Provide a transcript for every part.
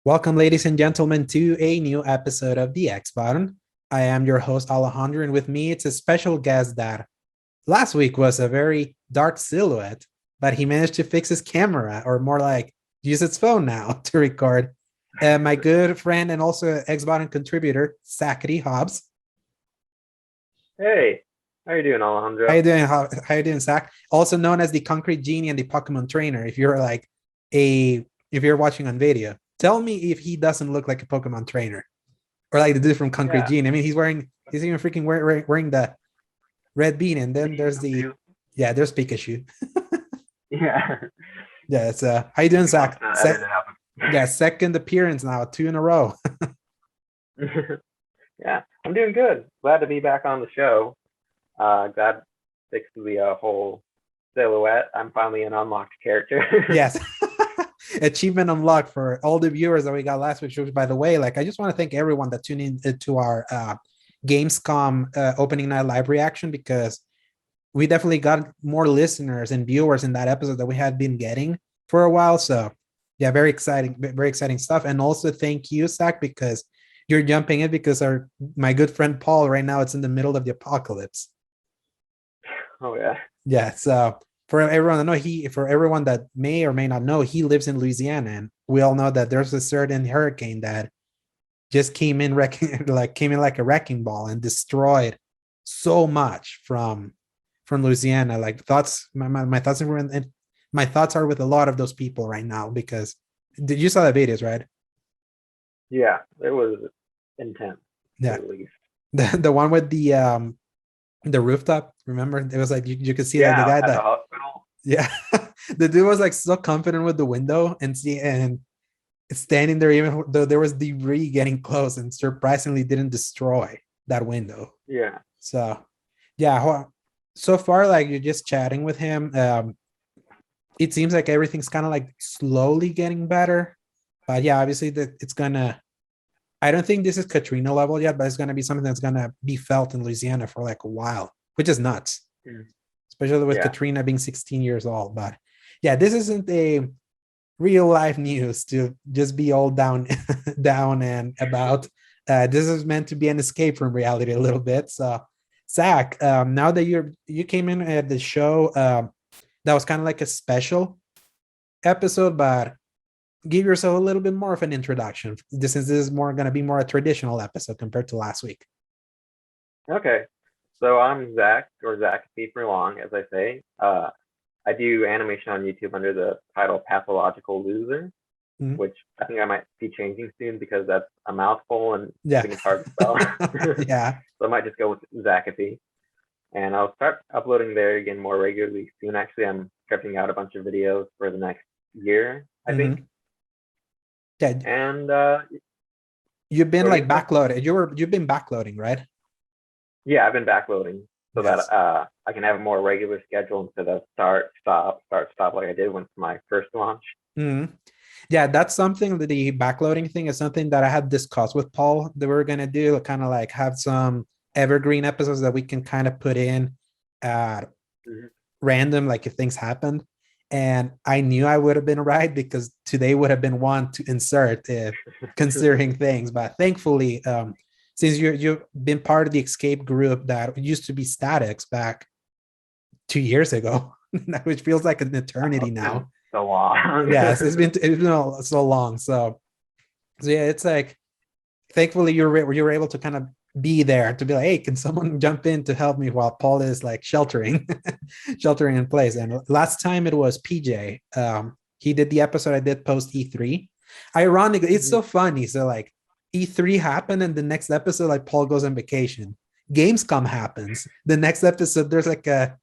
Welcome, ladies and gentlemen, to a new episode of the X Button. I am your host, Alejandro, and with me, it's a special guest that last week was a very dark silhouette, but he managed to fix his camera, or more like use its phone now to record. My good friend and also X Button contributor, Zachary Hobbs. Hey, how you doing, How Alejandro? you doing? How you doing, Zach? Also known as the Concrete Genie and the Pokemon Trainer. If you're watching on video, tell me if he doesn't look like a Pokemon trainer or like the dude from Concrete Yeah, Genie. I mean, he's even freaking wearing the red bean, and then there's Pikachu. there's Pikachu. Yeah, Yeah, it's how you doing, we must Zach? edit it Yeah, second appearance now, two in a row. out. Yeah, I'm doing good. Glad to be back on the show. Glad fixed the whole silhouette. I'm finally an unlocked character. Yes. Achievement unlocked for all the viewers that we got last week. Which, by the way, like I just want to thank everyone that tuned in to our Gamescom opening night live reaction, because we definitely got more listeners and viewers in that episode that we had been getting for a while. So yeah, very exciting stuff. And also thank you, Zach, because you're jumping in because my good friend Paul right now, it's in the middle of the apocalypse. Oh yeah. Yeah. So for everyone that may or may not know, he lives in Louisiana, and we all know that there's a certain hurricane that just came in like a wrecking ball and destroyed so much from Louisiana. Like thoughts, my thoughts are my thoughts are with a lot of those people right now, because did you saw the videos, right? Yeah, it was intense, to Yeah, say the least. the one with the rooftop. Remember, it was like you could see like the Yeah, guy at the that hospital. yeah, the dude was like so confident with the window and standing there even though there was debris getting close, and surprisingly didn't destroy that window. Yeah. So yeah, so far like you're just chatting with him. It seems like everything's kind of like slowly getting better, but yeah, obviously that it's gonna. I don't think this is Katrina level yet, but it's gonna be something that's gonna be felt in Louisiana for like a while, which is nuts, Mm. especially with Yeah. Katrina being 16 years old. But yeah, this isn't a real life news to just be all down down and about. This is meant to be an escape from reality a little bit. So Zach, now that you came in at the show, that was kind of like a special episode, but give yourself a little bit more of an introduction. This is more going to be more a traditional episode compared to last week. Okay. So I'm Zach, or Zach P for long, as I say. I do animation on YouTube under the title Pathological Loser, Mhm. which I think I might be changing soon because that's a mouthful and I Yeah. think it's hard to spell. Yeah. So I might just go with Zachapy. And I'll start uploading there again more regularly soon. Actually, I'm scripting out a bunch of videos for the next year, I think. Mm-hmm. Yeah. And You've been what are like you saying? backloaded. You've been backloading, right? Yeah, I've been backloading so that Yes. I can have a more regular schedule instead of start, stop like I did with my first launch. Mm-hmm. Yeah, that's something that the backloading thing is something that I had discussed with Paul that we are gonna do, kind of like have some evergreen episodes that we can kind of put in at Mhm. random, like if things happened. And I knew I would have been right, because today would have been one to insert if considering things. But thankfully, since you've been part of the escape group that used to be Statics back 2 years ago, which feels like an eternity It's been now. so long. Yes, it's been so long. So yeah, it's like thankfully you're able to kind of be there to be like, hey, can someone jump in to help me while Paul is like sheltering sheltering in place. And last time it was PJ. He did the episode I did post E3. Ironically, it's Mhm. so funny. So like E3 happened, and the next episode, like Paul goes on vacation. Gamescom happens. The next episode, there's like a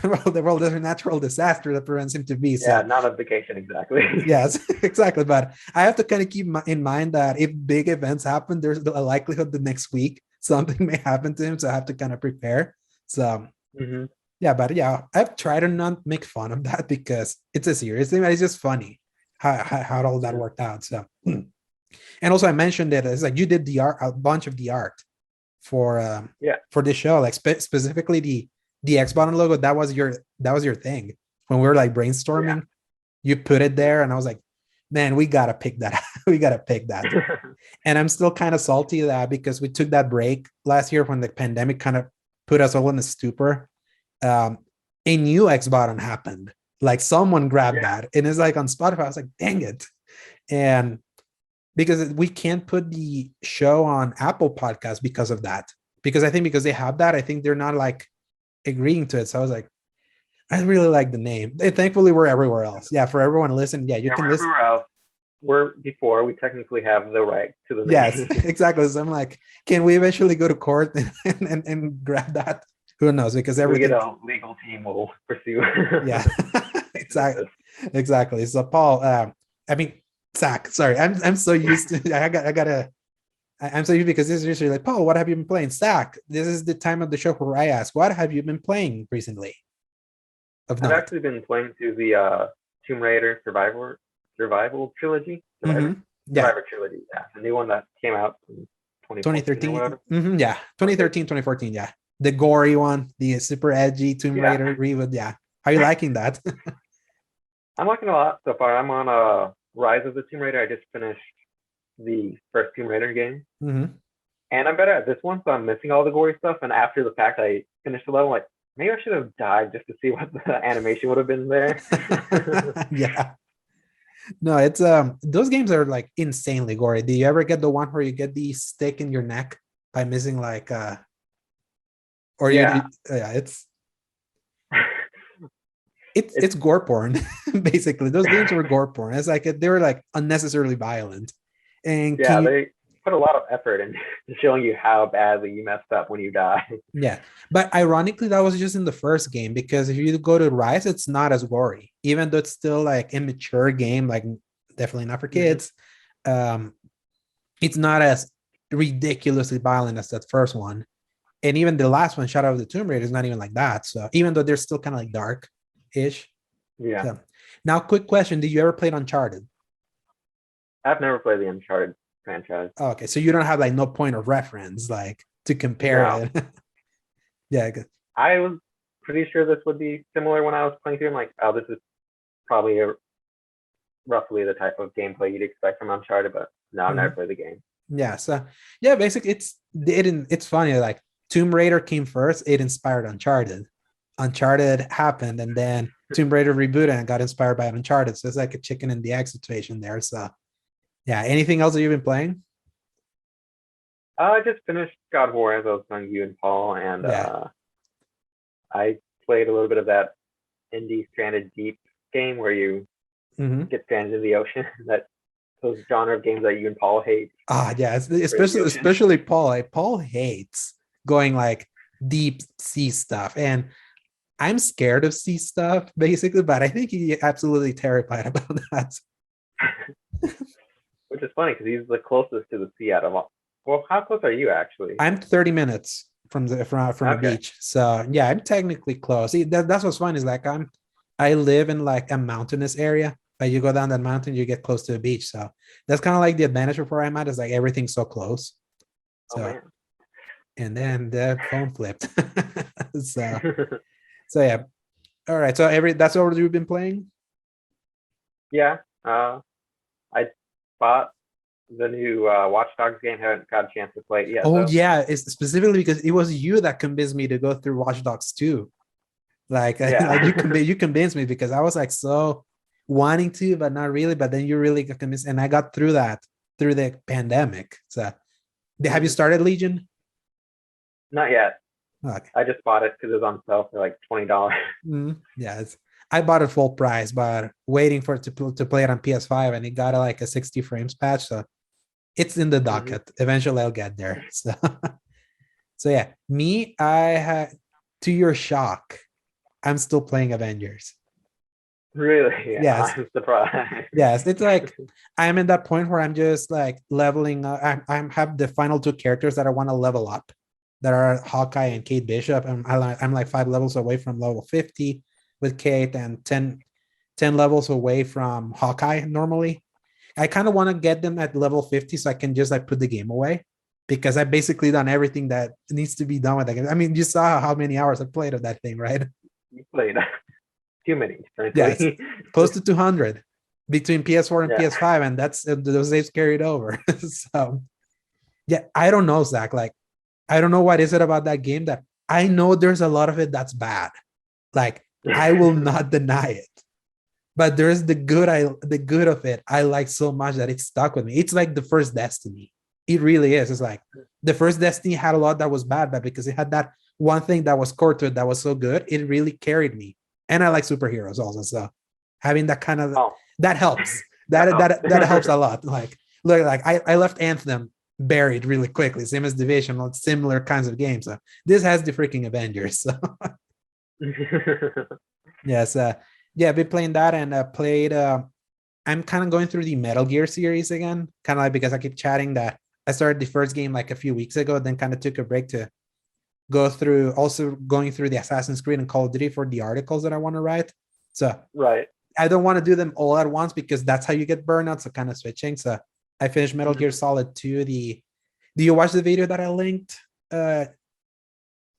well, there's a natural disaster that prevents him to be. Yeah, So not a vacation exactly. yes, exactly. But I have to kind of keep in mind that if big events happen, there's a likelihood the next week something may happen to him. So I have to kind of prepare. So Hmm. yeah, but yeah, I've tried to not make fun of that because it's a serious thing. But it's just funny how all that Yeah. worked out. So, and also I mentioned that it's like you did the art, a bunch of the art Yeah. for this show, like specifically the X button logo. That was your thing when we were like Yeah. brainstorming. You put it there, and I was like, man, we gotta pick that we gotta pick that. And I'm still kind of salty that because we took that break last year when the pandemic kind of put us all in a stupor. A new X button happened. Like someone grabbed that, and it's like on Spotify. I was like, dang it. And because we can't put the show on Apple Podcasts because of that. Because I think because they have that, I think they're not like agreeing to it. So I was like, I really like the name. And thankfully, we're everywhere else. Yeah, for everyone listening, you can listen. Everywhere else. We technically have the right to the name. Yes, exactly. So I'm like, can we eventually go to court and grab that? Who knows? Because everything. We get a legal team will pursue. Yeah, exactly. So Paul, Zach. Sorry, I'm so used to. I'm so used because this is usually like, Paul, what have you been playing? Zach, this is the time of the show where I ask, what have you been playing recently? I've actually been playing through the Tomb Raider Survival Trilogy. Survivor Trilogy, the new one that came out in 2013. 2013, 2014, yeah. The gory one, the super edgy Tomb Raider reboot, yeah. How are you liking that? I'm liking it a lot so far. I'm on Rise of the Tomb Raider. I just finished the first Tomb Raider game. And I'm better at this one, so I'm missing all the gory stuff. And after the fact, I finished the level, like, maybe I should have died just to see what the animation would have been there. Yeah. No, it's those games are like insanely gory. Do you ever get the one where you get the stick in your neck by missing like it's gore porn basically. Those games were gore porn. It's like they were like unnecessarily violent. And they put a lot of effort into showing you how badly you messed up when you die. Yeah, but ironically, that was just in the first game, because if you go to Rise, it's not as gory, even though it's still like immature game, like definitely not for kids. It's not as ridiculously violent as that first one, and even the last one, Shadow of the Tomb Raider, is not even like that. So even though they're still kind of like dark-ish. Yeah. So, now, quick question: did you ever play Uncharted? I've never played the Uncharted franchise. Oh, okay, so you don't have like no point of reference like to compare it. Yeah, good. I was pretty sure this would be similar when I was playing through. I'm like, oh, this is probably roughly the type of gameplay you'd expect from Uncharted, but no, I've never played the game. Yeah, so yeah, basically it's funny, like Tomb Raider came first, it inspired Uncharted. Uncharted happened, and then Tomb Raider rebooted and got inspired by Uncharted. So it's like a chicken and the egg situation there. So yeah, anything else that you've been playing? I just finished God of War, as I was telling you and Paul, and I played a little bit of that indie Stranded Deep game where you get stranded in the ocean. That those genre of games that you and Paul hate. Yeah, especially Paul. Like, Paul hates going like deep sea stuff, and I'm scared of sea stuff basically, but I think he's absolutely terrified about that. Which is funny because he's the closest to the sea out of all. Well, how close are you actually? I'm 30 minutes from the beach, so yeah, I'm technically close. See, that's what's fun is like I live in like a mountainous area, but you go down that mountain, you get close to the beach. So that's kind of like the advantage of where I'm at, is like everything's so close. So, and then the phone flipped. so yeah. All right. So that's all you've been playing? Yeah. I bought the new Watch Dogs game. Haven't got a chance to play it yet. Oh, yeah. It's specifically because it was you that convinced me to go through Watch Dogs 2. Like, you convinced me, because I was like so wanting to, but not really. But then you really got convinced, and I got through that through the pandemic. So have you started Legion? Not yet. Okay. I just bought it because it was on sale for like $20. Yeah, I bought it full price, but waiting for it to play it on PS5, and it got like a 60 frames patch, so it's in the docket. Eventually, I'll get there. So, yeah, me, to your shock, I'm still playing Avengers. Really? Yeah, yes. I'm surprised. Yes, it's like I'm in that point where I'm just like leveling up. I have the final two characters that I want to level up, that are Hawkeye and Kate Bishop. I'm like 5 levels away from level 50 with Kate, and 10 levels away from Hawkeye normally. I kind of want to get them at level 50 so I can just like put the game away, because I've basically done everything that needs to be done with that game. I mean, you saw how many hours I played of that thing, right? You played too many, frankly. Yes, close to 200. between PS4 and PS5, and that's those saves carried over. So yeah, I don't know, Zach. Like, I don't know what is it about that game that I know there's a lot of it that's bad. Like, I will not deny it. But there's the good of it. I like so much that it stuck with me. It's like the first Destiny. It really is. It's like the first Destiny had a lot that was bad, but because it had that one thing that was core to it that was so good, it really carried me. And I like superheroes also. So having that kind of that helps. That helps a lot. Like, look, like I left Anthem buried really quickly, same as Division, on similar kinds of games. So this has the freaking Avengers. So yes, yeah, I've been playing that and played. I'm kind of going through the Metal Gear series again, kind of like because I keep chatting that I started the first game like a few weeks ago, then kind of took a break to go through, also going through the Assassin's Creed and Call of Duty for the articles that I want to write. So I don't want to do them all at once because that's how you get burnout. So kind of switching. So I finished Metal Gear Solid 2. Do you watch the video that I linked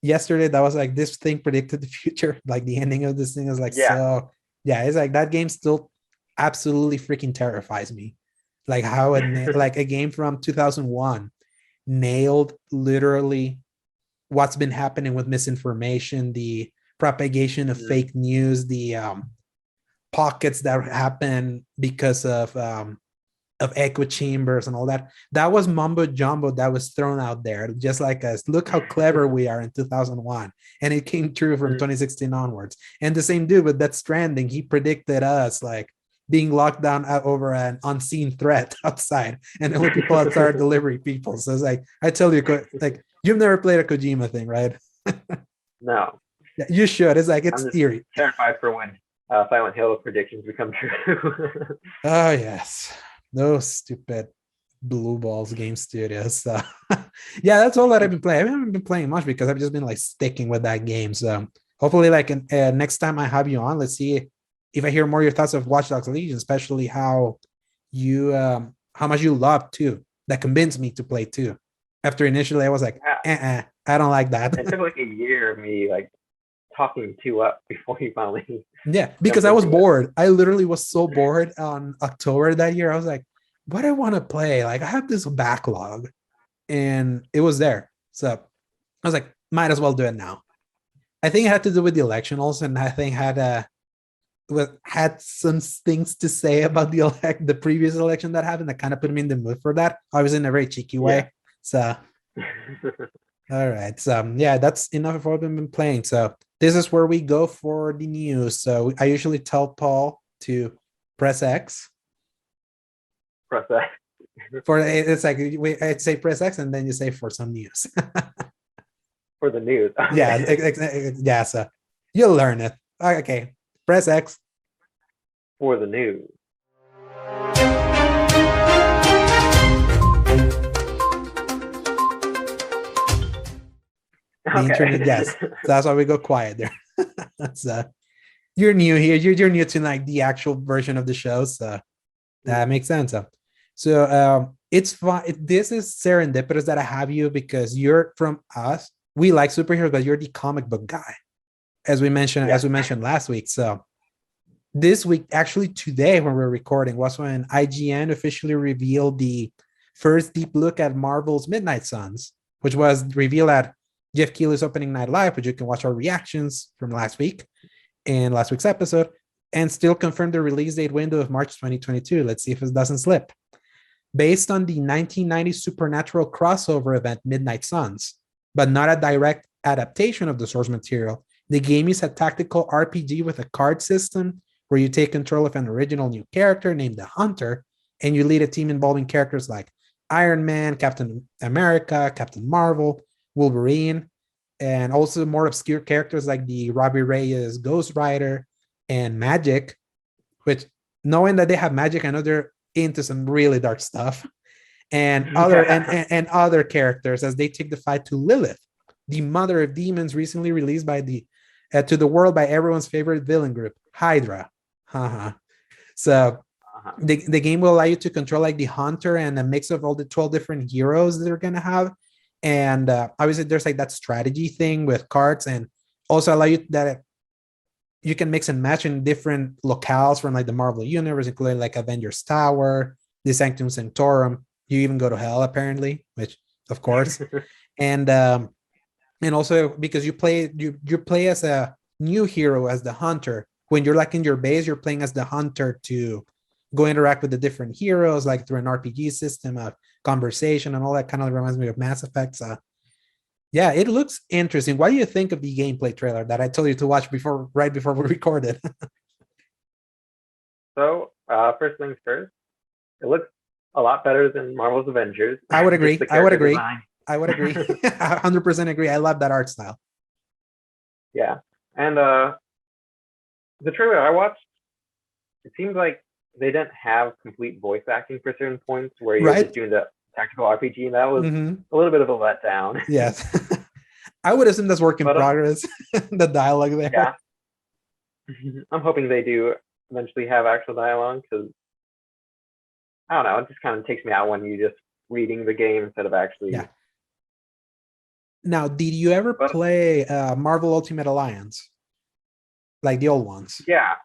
yesterday? That was like, this thing predicted the future. Like the ending of this thing is like, so yeah, it's like that game still absolutely freaking terrifies me. Like how like a game from 2001 nailed literally what's been happening with misinformation, the propagation of fake news, the pockets that happen because of echo chambers and all that. That was mumbo jumbo that was thrown out there, just like us. Look how clever we are in 2001, and it came true from 2016 onwards. And the same dude with that Stranding, he predicted us like being locked down over an unseen threat outside, and the only people outside are delivery people. So it's like, I tell you, like, you've never played a Kojima thing, right? No. Yeah, you should. It's like, it's eerie. Terrified for when Silent Hill predictions become true. Oh yes, those stupid blue balls game studios. So yeah, that's all that I've been playing. I haven't been playing much because I've just been like sticking with that game. So hopefully, like next time I have you on, let's see if I hear more of your thoughts of Watch Dogs Legion, especially how much you love 2. That convinced me to play 2. After initially I was like, I don't like that. It took like a year of me like talking 2 up before he finally. Yeah, because I was bored. I literally was so bored on October that year. I was like, what do I want to play? Like, I have this backlog, and it was there. So I was like, might as well do it now. I think it had to do with the election also, and I think had some things to say about the previous election that happened that kind of put me in the mood for that. I was in a very cheeky way. So all right. So yeah, that's enough of what we've been playing. So this is where we go for the news. So I usually tell Paul to press X. Press X. It's like I'd say press X and then you say for some news. For the news. Yeah. So you'll learn it. Okay. Press X. For the news. The internet, yes. So that's why we go quiet there. That's you're new here. You're new to like the actual version of the show, so that makes sense. So it's fun. This is serendipitous that I have you because you're from us. We like superheroes, but you're the comic book guy, as we mentioned last week. So this week, actually today when we're recording, was when IGN officially revealed the first deep look at Marvel's Midnight Suns, which was revealed at Jeff Keighley's opening night live, but you can watch our reactions from last week and last week's episode, and still confirm the release date window of March 2022. Let's see if it doesn't slip. Based on the 1990 supernatural crossover event Midnight Suns, but not a direct adaptation of the source material, the game is a tactical RPG with a card system where you take control of an original new character named the Hunter, and you lead a team involving characters like Iron Man, Captain America, Captain Marvel, Wolverine, and also more obscure characters like the Robbie Reyes Ghost Rider and Magic, which, knowing that they have magic, I know they're into some really dark stuff, and other characters as they take the fight to Lilith, the mother of demons, recently released by to the world by everyone's favorite villain group, Hydra. So the game will allow you to control like the Hunter and a mix of all the 12 different heroes that they're gonna have. And obviously there's like that strategy thing with cards, and also allow you that you can mix and match in different locales from like the Marvel universe, including like Avengers Tower, the Sanctum Sanctorum. You even go to hell apparently, which of course, and also because you play as a new hero as the hunter. When you're like in your base, you're playing as the hunter to go interact with the different heroes, like through an RPG system of conversation and all that. Kind of reminds me of Mass Effect. So yeah, it looks interesting. What do you think of the gameplay trailer that I told you to watch right before we recorded? So, first things first, it looks a lot better than Marvel's Avengers. I would agree. I would agree. Design. I would agree. 100% agree. I love that art style. Yeah. And the trailer I watched, it seems like they didn't have complete voice acting for certain points where you're just doing the tactical RPG, and that was a little bit of a letdown. Yes. I would assume that's work in progress, the dialogue there. Yeah. I'm hoping they do eventually have actual dialogue, because I don't know, it just kind of takes me out when you're just reading the game instead of actually. Yeah. Now, did you ever play Marvel Ultimate Alliance? Like the old ones? Yeah.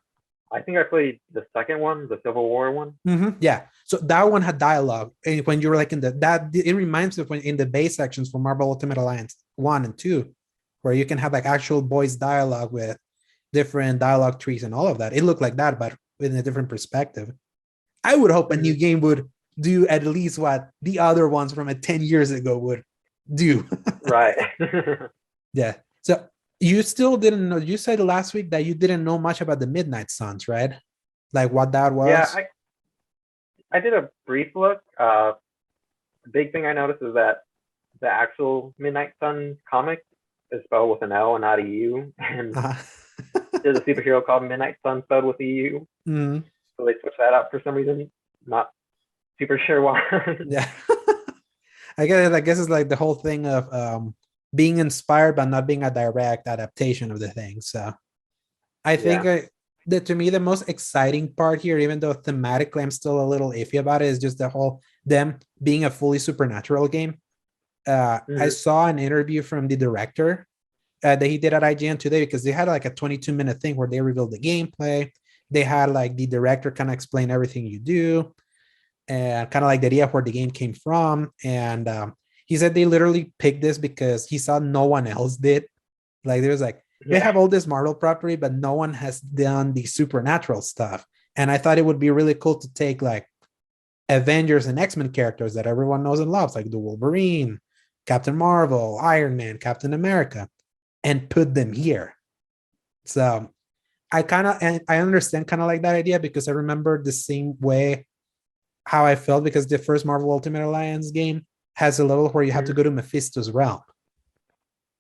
I think I played the second one, the Civil War one. Yeah. So that one had dialogue. And when you were like it reminds me of when in the base sections for Marvel Ultimate Alliance 1 and 2, where you can have like actual voice dialogue with different dialogue trees and all of that. It looked like that, but in a different perspective. I would hope a new game would do at least what the other ones from 10 years ago would do. Right. Yeah. So you still didn't know, you said last week that you didn't know much about the Midnight Suns, right? Like what that was? Yeah, I did a brief look. The big thing I noticed is that the actual Midnight Sun comic is spelled with an L and not a U. And there's a superhero called Midnight Sun spelled with a U. So they switched that up for some reason. Not super sure why. Yeah. I guess it's like the whole thing of being inspired but not being a direct adaptation of the thing. So I think that to me the most exciting part here, even though thematically I'm still a little iffy about it, is just the whole them being a fully supernatural game. I saw an interview from the director that he did at IGN today, because they had like a 22-minute thing where they revealed the gameplay. They had like the director kind of explain everything you do and kind of like the idea of where the game came from. And he said they literally picked this because he saw no one else did. Like there was like, they have all this Marvel property, but no one has done the supernatural stuff. And I thought it would be really cool to take like Avengers and X-Men characters that everyone knows and loves, like the Wolverine, Captain Marvel, Iron Man, Captain America, and put them here. So I understand kind of like that idea, because I remember the same way how I felt, because the first Marvel Ultimate Alliance game has a level where you have to go to Mephisto's realm.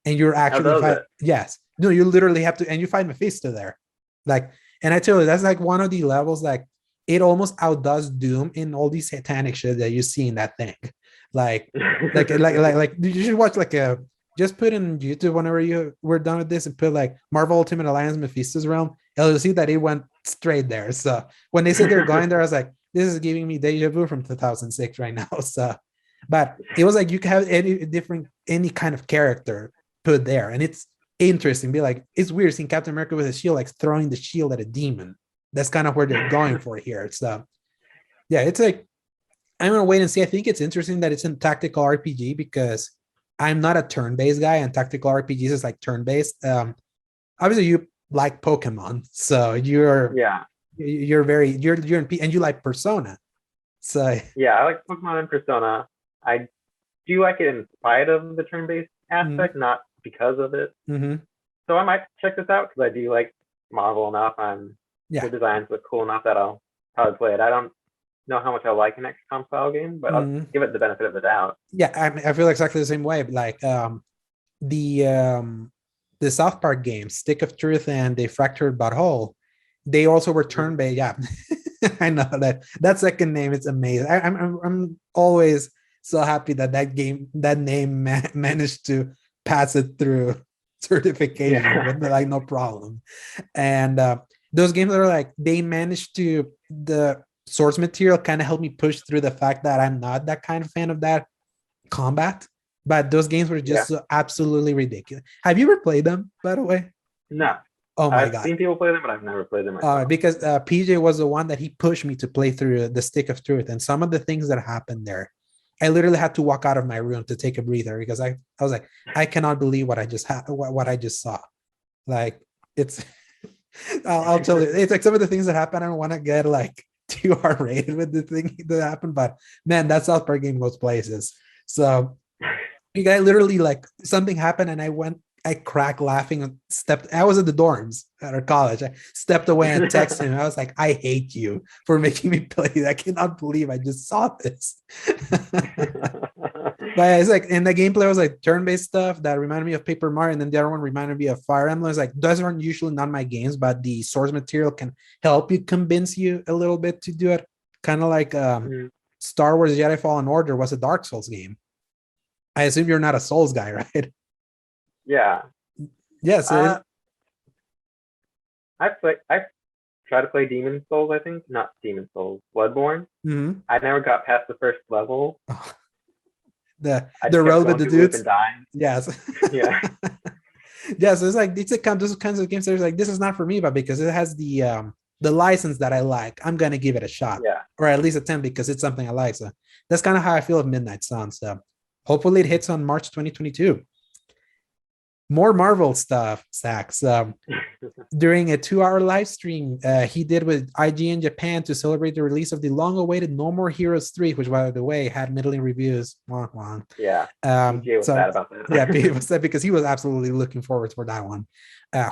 And you're actually you literally have to, and you find Mephisto there. Like, and I tell you, that's like one of the levels, like it almost outdoes Doom in all these satanic shit that you see in that thing. Like you should watch just put in YouTube whenever we're done with this and put like Marvel Ultimate Alliance Mephisto's realm. You'll see that it went straight there. So when they said they're going there, I was like, this is giving me deja vu from 2006 right now. So, but it was like you can have any kind of character put there, and it's interesting. Be like, it's weird seeing Captain America with a shield, like throwing the shield at a demon. That's kind of where they're going for here. So, yeah, it's like I'm gonna wait and see. I think it's interesting that it's in tactical RPG, because I'm not a turn-based guy, and tactical RPGs is like turn-based. Obviously, you like Pokemon, so you're in and you like Persona. So yeah, I like Pokemon and Persona. I do like it in spite of the turn-based aspect, not because of it. So I might check this out, because I do like Marvel enough. The designs look cool enough that I'll probably play it. I don't know how much I like an XCOM style game, but I'll give it the benefit of the doubt. Yeah, I feel exactly the same way. Like the South Park games, Stick of Truth and the Fractured But Whole, they also were turn-based. Yeah, I know that second name is amazing. I'm always so happy that name managed to pass it through certification with like no problem. And those games are like, they managed to, the source material kind of helped me push through the fact that I'm not that kind of fan of that combat, but those games were just so absolutely ridiculous. Have you ever played them, by the way? No. Oh my I've god. seen people play them, but I've never played them myself. Because PJ was the one that he pushed me to play through the Stick of Truth, and some of the things that happened there, I literally had to walk out of my room to take a breather because I was like, I cannot believe what I just what I just saw. Like it's, I'll tell you, it's like some of the things that happen. I don't want to get like too R-rated with the thing that happened, but man, that South Park game goes places. So you guys literally like something happened, and I cracked laughing and stepped. I was at the dorms at our college. I stepped away and texted him. I was like, I hate you for making me play. I cannot believe I just saw this. But it's like, and the gameplay was like turn-based stuff that reminded me of Paper Mario, and then the other one reminded me of Fire Emblem. It's like those aren't usually not my games, but the source material can help you convince you a little bit to do it. Kind of like Star Wars Jedi Fallen Order was a Dark Souls game. I assume you're not a Souls guy, right? Yeah. Yes. I tried to play Demon Souls. I think not Demon Souls, Bloodborne. Mm-hmm. I never got past the first level. The road with the dudes. Yes. Yeah. Yeah. So it's like those kinds of games. There's like, this is not for me, but because it has the license that I like, I'm gonna give it a shot. Yeah. Or at least attempt because it's something I like. So that's kind of how I feel of Midnight Sun. So hopefully it hits on March 2022. More Marvel stuff, Sax. During a 2-hour live stream he did with IGN Japan to celebrate the release of the long-awaited No More Heroes 3, which, by the way, had middling reviews. Yeah. PJ was sad about that. Yeah, PJ was sad because he was absolutely looking forward for that one.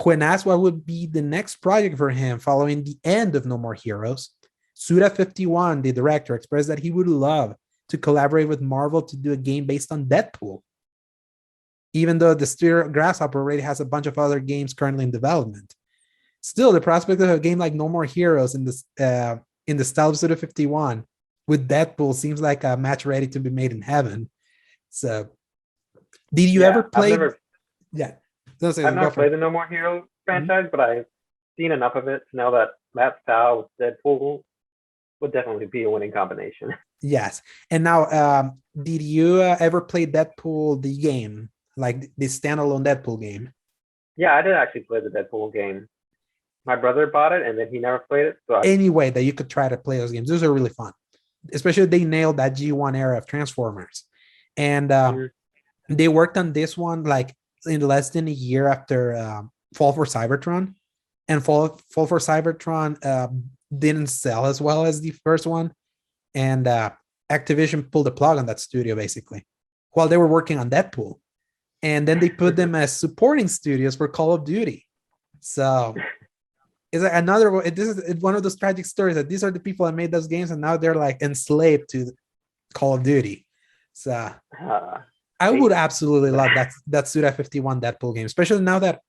When asked what would be the next project for him following the end of No More Heroes, Suda51, the director, expressed that he would love to collaborate with Marvel to do a game based on Deadpool, even though the studio Grasshopper already has a bunch of other games currently in development. Still, the prospect of a game like No More Heroes in the style of Suda51 with Deadpool seems like a match ready to be made in heaven. So, did you ever play? I've never played the No More Heroes franchise, but I've seen enough of it to know that that style with Deadpool would definitely be a winning combination. Yes. And now, did you ever play Deadpool the game, like the standalone Deadpool game? Yeah, I did actually play the Deadpool game. My brother bought it, and then he never played it. So any way that you could try to play those games, those are really fun. Especially they nailed that G1 era of Transformers, and they worked on this one like in less than a year after Fall for Cybertron, and Fall for Cybertron didn't sell as well as the first one, and Activision pulled the plug on that studio basically while they were working on Deadpool, and then they put them as supporting studios for Call of Duty. So it's like this is one of those tragic stories that these are the people that made those games, and now they're like enslaved to Call of Duty. So I would absolutely love that Suda51 Deadpool game, especially now that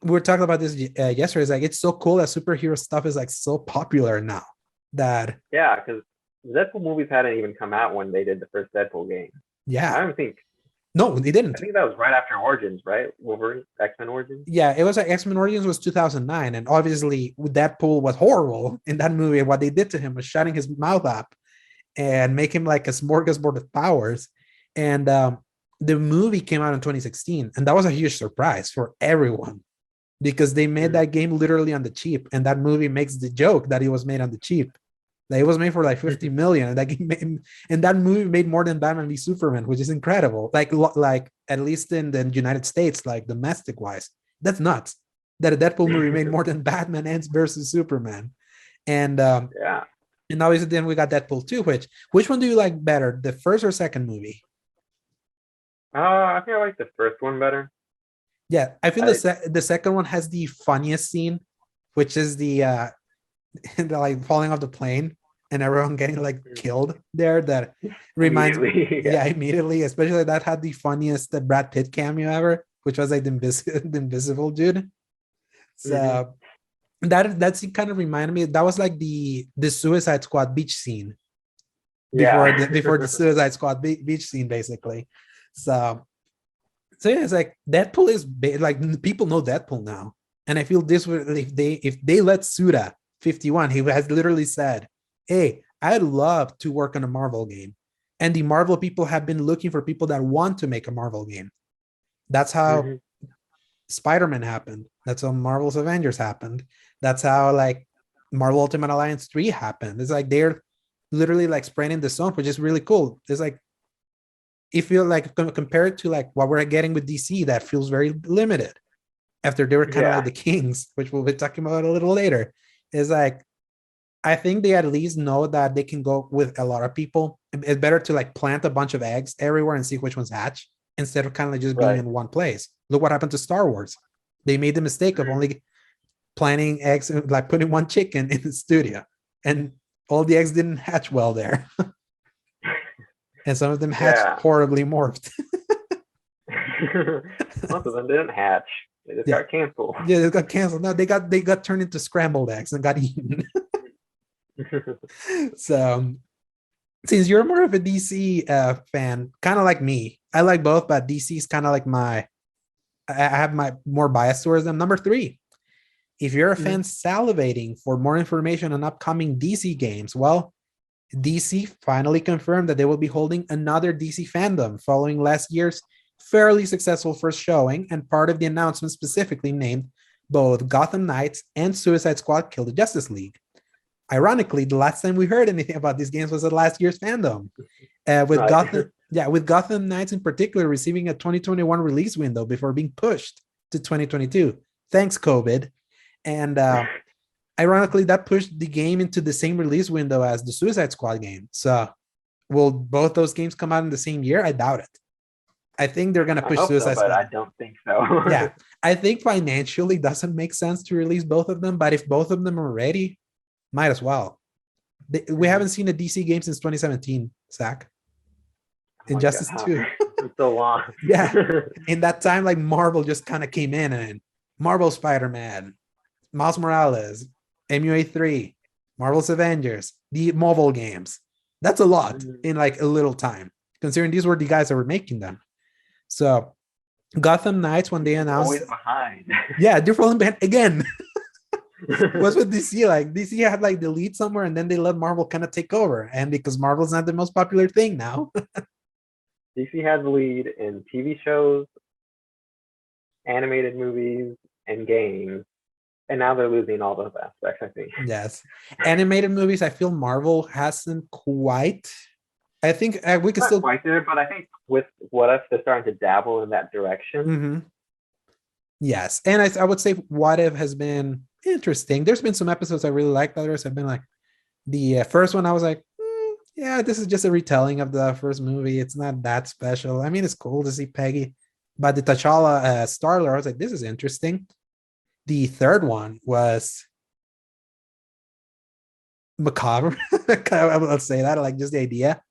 we were talking about this yesterday. It's like, it's so cool that superhero stuff is like so popular now. That because the Deadpool movies hadn't even come out when they did the first Deadpool game. Yeah, I don't think. No, they didn't. I think that was right after Origins, right? Wolverine, X-Men Origins. Yeah, it was like X-Men Origins was 2009, and obviously Deadpool was horrible in that movie. What they did to him was shutting his mouth up and make him like a smorgasbord of powers. And the movie came out in 2016, and that was a huge surprise for everyone because they made that game literally on the cheap, and that movie makes the joke that it was made on the cheap. Like, it was made for like 50 million, and that movie made more than Batman v Superman, which is incredible. Like at least in the United States, like domestic wise, that's nuts. That a Deadpool movie made more than Batman ends versus Superman, and and obviously then we got Deadpool 2. Which one do you like better, the first or second movie? I think I like the first one better. Yeah, I feel the second one has the funniest scene, which is the like falling off the plane and everyone getting like killed there. That reminds me, immediately, especially that had the funniest Brad Pitt cameo ever, which was like the invisible dude. So that kind of reminded me, that was like the Suicide Squad beach scene before the Suicide Squad beach scene basically. So yeah, it's like Deadpool is like, people know Deadpool now, and I feel this would, if they let Suda 51, he has literally said, hey, I'd love to work on a Marvel game, and the Marvel people have been looking for people that want to make a Marvel game. That's how Spider-Man happened. That's how Marvel's Avengers happened. That's how like Marvel Ultimate Alliance 3 happened. It's like they're literally like spreading the zone, which is really cool. It's like if you like compared to like what we're getting with DC, that feels very limited after they were kind of like the kings, which we'll be talking about a little later. Is like I think they at least know that they can go with a lot of people. It's better to like plant a bunch of eggs everywhere and see which ones hatch instead of kind of like just being in one place. Look what happened to Star Wars. They made the mistake of only planting eggs, like putting one chicken in the studio, and all the eggs didn't hatch well there. And some of them hatched horribly morphed. Most of them didn't hatch. They just got canceled. Yeah, they got canceled. No, they got turned into scrambled eggs and got eaten. So since you're more of a DC fan, kind of like me, I like both, but DC is kind of like I have my more bias towards them. Number 3, if you're a fan salivating for more information on upcoming DC games, well, DC finally confirmed that they will be holding another DC Fandome following last year's fairly successful first showing, and part of the announcement specifically named both Gotham Knights and Suicide Squad Kill the Justice League. Ironically, the last time we heard anything about these games was at last year's Fandome, with Gotham Knights in particular receiving a 2021 release window before being pushed to 2022. Thanks, COVID. And ironically, that pushed the game into the same release window as the Suicide Squad game. So will both those games come out in the same year? I doubt it. I think they're going to push Suicide Squad. But I don't think so. Yeah. I think financially doesn't make sense to release both of them, but if both of them are ready, might as well. We haven't seen a DC game since 2017, Zach. Injustice 2. It's so long. Yeah. In that time, like Marvel just kind of came in, and Marvel Spider-Man, Miles Morales, MUA3, Marvel's Avengers, the mobile games. That's a lot in like a little time, considering these were the guys that were making them. So Gotham Knights, when they announced, always behind. Yeah, they're falling behind again. What's with DC? Like DC had like the lead somewhere, and then they let Marvel kind of take over. And because Marvel's not the most popular thing now. DC had the lead in TV shows, animated movies, and games. And now they're losing all those aspects, I think. Yes. Animated movies, I feel Marvel hasn't quite. I think we could still quite there, but I think with What If, they're starting to dabble in that direction. Mm-hmm. Yes. And I would say What If has been interesting. There's been some episodes I really liked. Others have been like the first one, I was like, yeah, this is just a retelling of the first movie. It's not that special. I mean, it's cool to see Peggy. But the T'Challa Starler, I was like, this is interesting. The third one was macabre. Let's say that, like just the idea.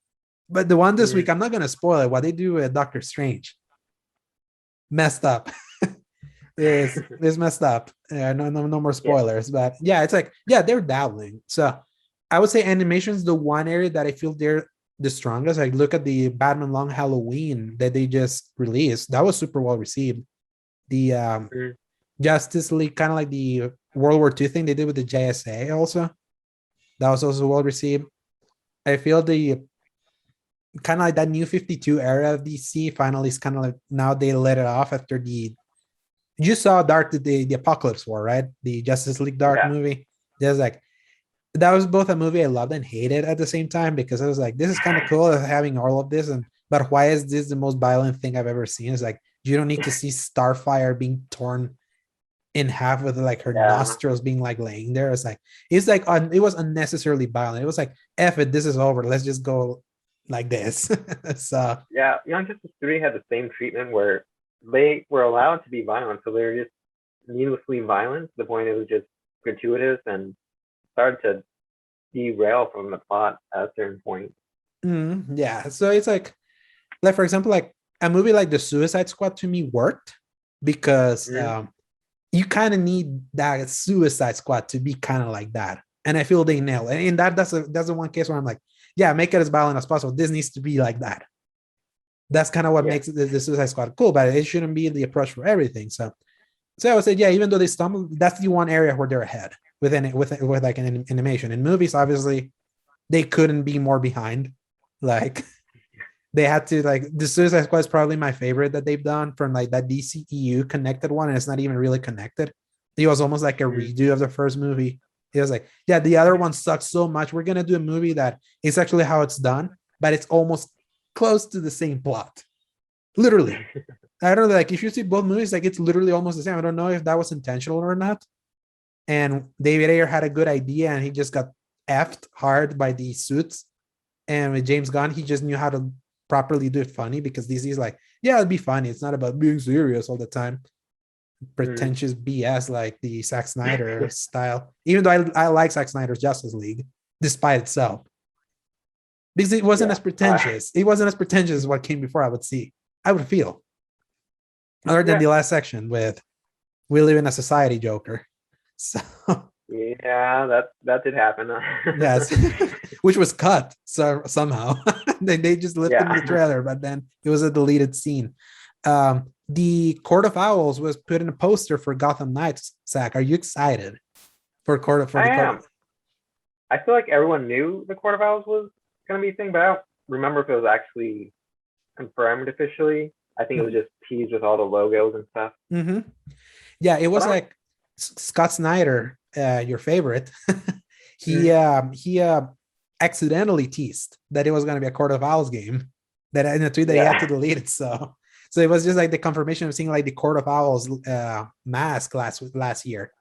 But the one this week, I'm not going to spoil it. What they do with Doctor Strange, messed up. is messed up. No more spoilers. But yeah, it's like, yeah, they're dabbling. So I would say animation is the one area that I feel they're the strongest. Like look at the Batman Long Halloween that they just released. That was super well received. The Justice League, kind of like the World War II thing they did with the JSA also. That was also well received. I feel the kind of like that new 52 era of DC finally is kind of like now they let it off after you saw the Apocalypse War, right? The Justice League Dark movie. There's like that was both a movie I loved and hated at the same time, because I was like, this is kind of cool having all of this, but why is this the most violent thing I've ever seen? It's like you don't need to see Starfire being torn in half with like her nostrils being like laying there. It's like it was unnecessarily violent. It was like, F it, this is over. Let's just go like this. So yeah, Young Justice 3 had the same treatment where they were allowed to be violent, so they were just needlessly violent to the point it was just gratuitous and started to derail from the plot at a certain point. Yeah, so it's like for example, like a movie like The Suicide Squad to me worked because you kind of need that Suicide Squad to be kind of like that, and I feel they nail it. And that's the one case where I'm like, yeah, make it as violent as possible. This needs to be like that. That's kind of what makes the Suicide Squad cool, but it shouldn't be the approach for everything. So I would say, yeah, even though they stumble, that's the one area where they're ahead with like an animation. In movies, obviously, they couldn't be more behind. Like they had to like the Suicide Squad is probably my favorite that they've done from like that DCEU connected one, and it's not even really connected. It was almost like a redo of the first movie. It was like, yeah, the other one sucks so much. We're gonna do a movie that is actually how it's done, but it's almost close to the same plot. Literally. I don't know, like if you see both movies, like it's literally almost the same. I don't know if that was intentional or not. And David Ayer had a good idea and he just got effed hard by these suits. And with James Gunn, he just knew how to properly do it funny because DC is like, yeah, it'd be funny. It's not about being serious all the time. Pretentious BS like the Zack Snyder style. Even though I like Zack Snyder's Justice League, despite itself. Because it wasn't as pretentious. It wasn't as pretentious as what came before, I would feel. Other than the last section with we live in a society Joker. So yeah, that did happen. yes, which was cut somehow. they just left it in the trailer, but then it was a deleted scene. The Court of Owls was put in a poster for Gotham Knights. Zach, are you excited for Court of? I am. I feel like everyone knew the Court of Owls was going to be a thing, but I don't remember if it was actually confirmed officially. I think it was just teased with all the logos and stuff. Mm-hmm. Yeah, it was like Scott Snyder, your favorite. he accidentally teased that it was going to be a Court of Owls game. That in a tweet that he had to delete it. So it was just like the confirmation of seeing like the Court of Owls mask last year,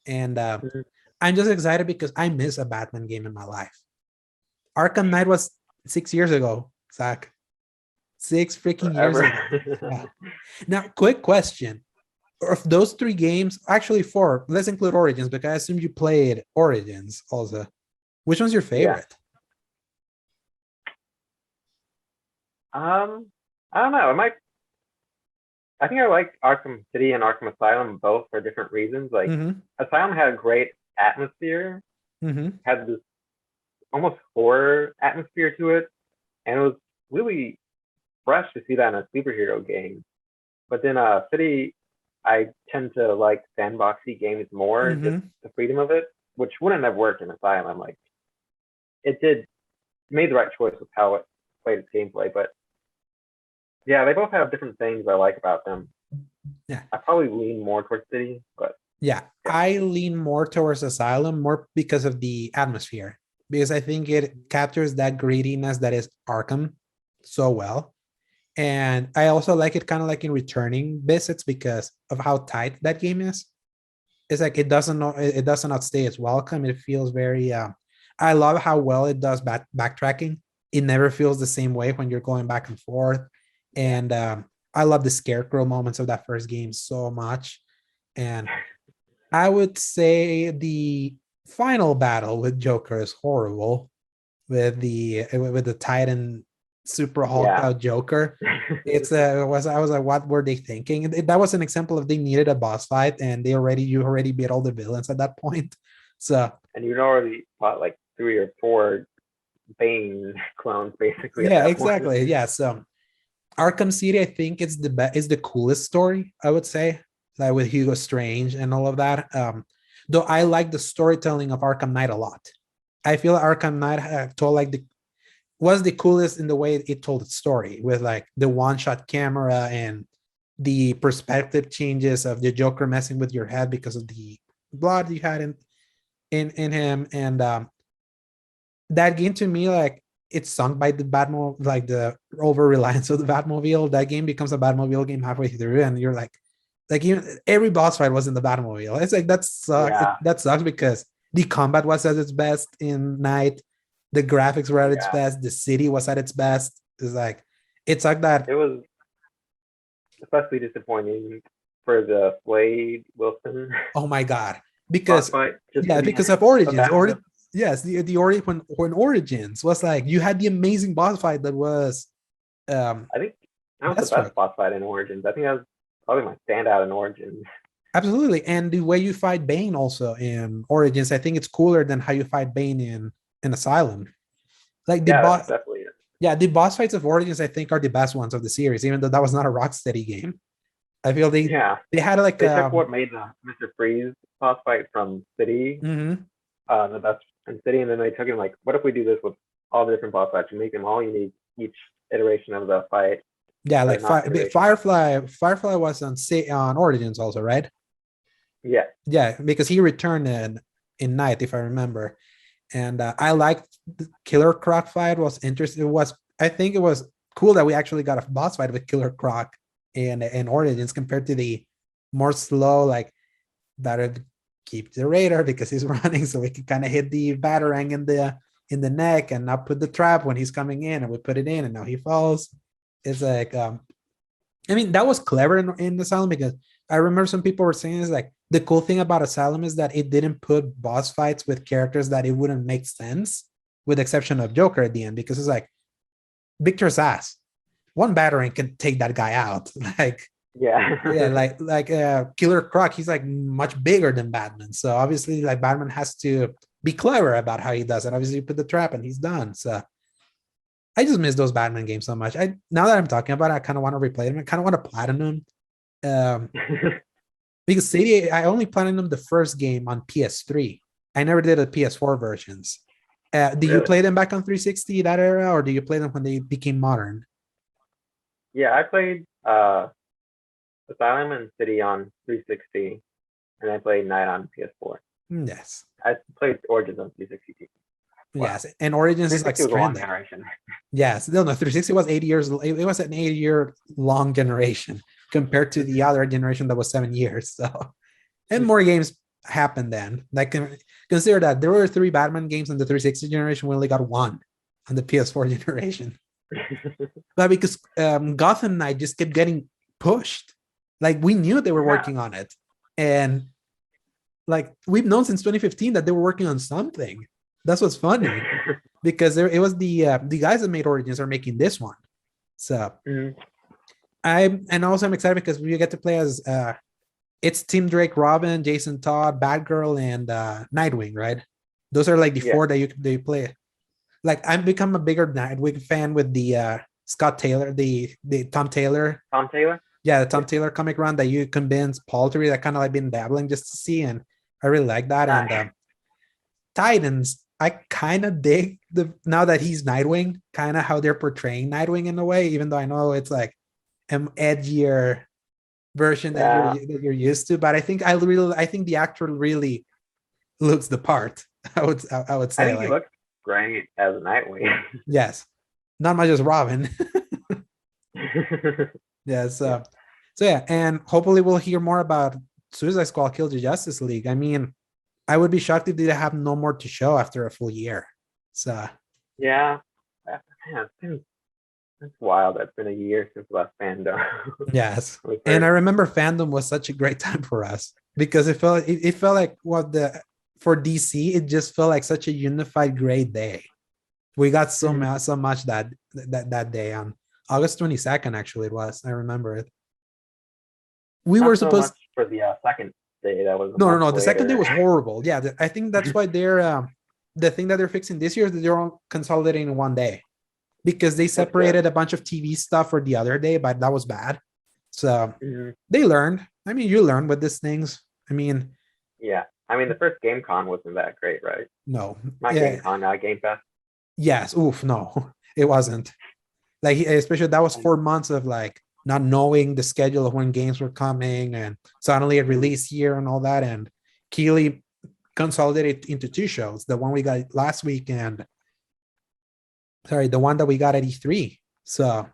and I'm just excited because I miss a Batman game in my life. Arkham Knight was 6 years ago, Zach. 6 freaking years ago. Yeah. Now, quick question. Of those 3 games, actually 4, let's include Origins because I assume you played Origins also. Which one's your favorite? I don't know. I think I like Arkham City and Arkham Asylum both for different reasons. Like Asylum had a great atmosphere, had this almost horror atmosphere to it, and it was really fresh to see that in a superhero game. But then City, I tend to like sandboxy games more, just the freedom of it, which wouldn't have worked in Asylum. Like it made the right choice with how it played its gameplay, but yeah, they both have different things I like about them. Yeah, I probably lean more towards City, but yeah, I lean more towards Asylum more because of the atmosphere, because I think it captures that grittiness that is Arkham so well. And I also like it kind of like in returning visits because of how tight that game is. It's like it doesn't outstay its welcome. It feels very I love how well it does backtracking. It never feels the same way when you're going back and forth. And I love the scarecrow moments of that first game so much. And I would say the final battle with Joker is horrible with the Titan super hulked out Joker. I was like, what were they thinking? That was an example of they needed a boss fight and you already beat all the villains at that point. So and you'd already fought like 3 or 4 Bane clones basically. Yeah, exactly. Point. Yeah. So Arkham City, I think is the coolest story, I would say, like with Hugo Strange and all of that. Though I like the storytelling of Arkham Knight a lot. I feel Arkham Knight told like was the coolest in the way it told its story with like the one-shot camera and the perspective changes of the Joker messing with your head because of the blood you had in him. And that game to me, like it's sunk by the Batmobile, like the over reliance of the Batmobile. That game becomes a Batmobile game halfway through, and you're like even every boss fight was in the Batmobile. It's like that sucks. That sucks because the combat was at its best in Night. The graphics were at its best. The city was at its best. It's like it's like that. It was especially disappointing for the Slade Wilson. Oh my god! Because because of Origins. Yes, the when Origins was like you had the amazing boss fight that was. I think that was the best boss fight in Origins. I think that was probably my standout in Origins. Absolutely, and the way you fight Bane also in Origins, I think it's cooler than how you fight Bane in Asylum. Like the boss, definitely. Yeah, the boss fights of Origins, I think, are the best ones of the series, even though that was not a Rocksteady game. I feel they had like they took what made the Mr. Freeze boss fight from City, the best in City, and then they took him like, what if we do this with all the different boss fights and make them all unique, each iteration of the fight. Yeah, like Firefly was on Origins also, right? Yeah. Yeah, because he returned in Night, if I remember. And I liked the Killer Croc fight. Was interesting. I think it was cool that we actually got a boss fight with Killer Croc in Origins compared to the more slow, like better keep the radar because he's running, so we can kind of hit the batarang in the neck and not put the trap when he's coming in, and we put it in and now he falls. It's like I mean, that was clever in Asylum, because I remember some people were saying is like the cool thing about Asylum is that it didn't put boss fights with characters that it wouldn't make sense, with the exception of Joker at the end, because it's like Victor's ass. One battering can take that guy out. Like, yeah, like Killer Croc, he's like much bigger than Batman. So obviously, like Batman has to be clever about how he does it. Obviously, you put the trap and he's done. So I just miss those Batman games so much. Now that I'm talking about it, I kind of want to replay them. I kind of want to platinum. Because City, I only platinum the first game on PS3. I never did the PS4 versions. Do you play them back on 360 that era, or do you play them when they became modern? Yeah, I played Asylum and City on 360, and I played Night on PS4. Yes. I played Origins on 360. Wow. Yes, and Origins is like Stranding. Generation. Yes, no, 360 was 80 years. It was an 80-year long generation compared to the other generation that was 7 years. So, and more games happened then. Like, consider that there were 3 Batman games in the 360 generation. We only got 1 on the PS4 generation. But because Gotham Knight just kept getting pushed. Like, we knew they were working on it, and like we've known since 2015 that they were working on something. That's what's funny, because it was the guys that made Origins are making this one. So I'm excited because we get to play as it's Tim Drake, Robin, Jason Todd, Batgirl, and Nightwing, right? Those are like the 4 that you play. Like, I've become a bigger Nightwing fan with the Scott Taylor, the Tom Taylor. Tom Taylor? Yeah, the Tom Taylor comic run that you convince Paul to read. I kind of like been dabbling just to see, and I really like that. And Titans, I kind of dig now that he's Nightwing, kind of how they're portraying Nightwing in a way, even though I know it's like an edgier version that you're used to. But I think I think the actor really looks the part. I would say. I think he looks great as Nightwing. Yes, not much as Robin. Yeah. So yeah, and hopefully we'll hear more about Suicide Squad Kill the Justice League. I mean, I would be shocked if they have no more to show after a full year. So yeah, it's wild. It's been a year since last Fandome. Yes, and I remember Fandome was such a great time for us because it felt like for DC, it just felt like such a unified great day. We got so much that day on August 22nd. Actually, it was. I remember it. We were supposed for the second day. That was no. The second day was horrible. Yeah, I think that's why they're the thing that they're fixing this year is that they're all consolidating in one day, because they separated a bunch of TV stuff for the other day, but that was bad. So they learned. I mean, you learn with these things. I mean, yeah. I mean, the first Game Con wasn't that great, right? No, Game Con, Game Fest. Yes. Oof. No, it wasn't. Like, especially that was 4 months of like not knowing the schedule of when games were coming, and suddenly a release year and all that. And Keighley consolidated into 2 shows: the one we got last week and the one that we got at E3. So,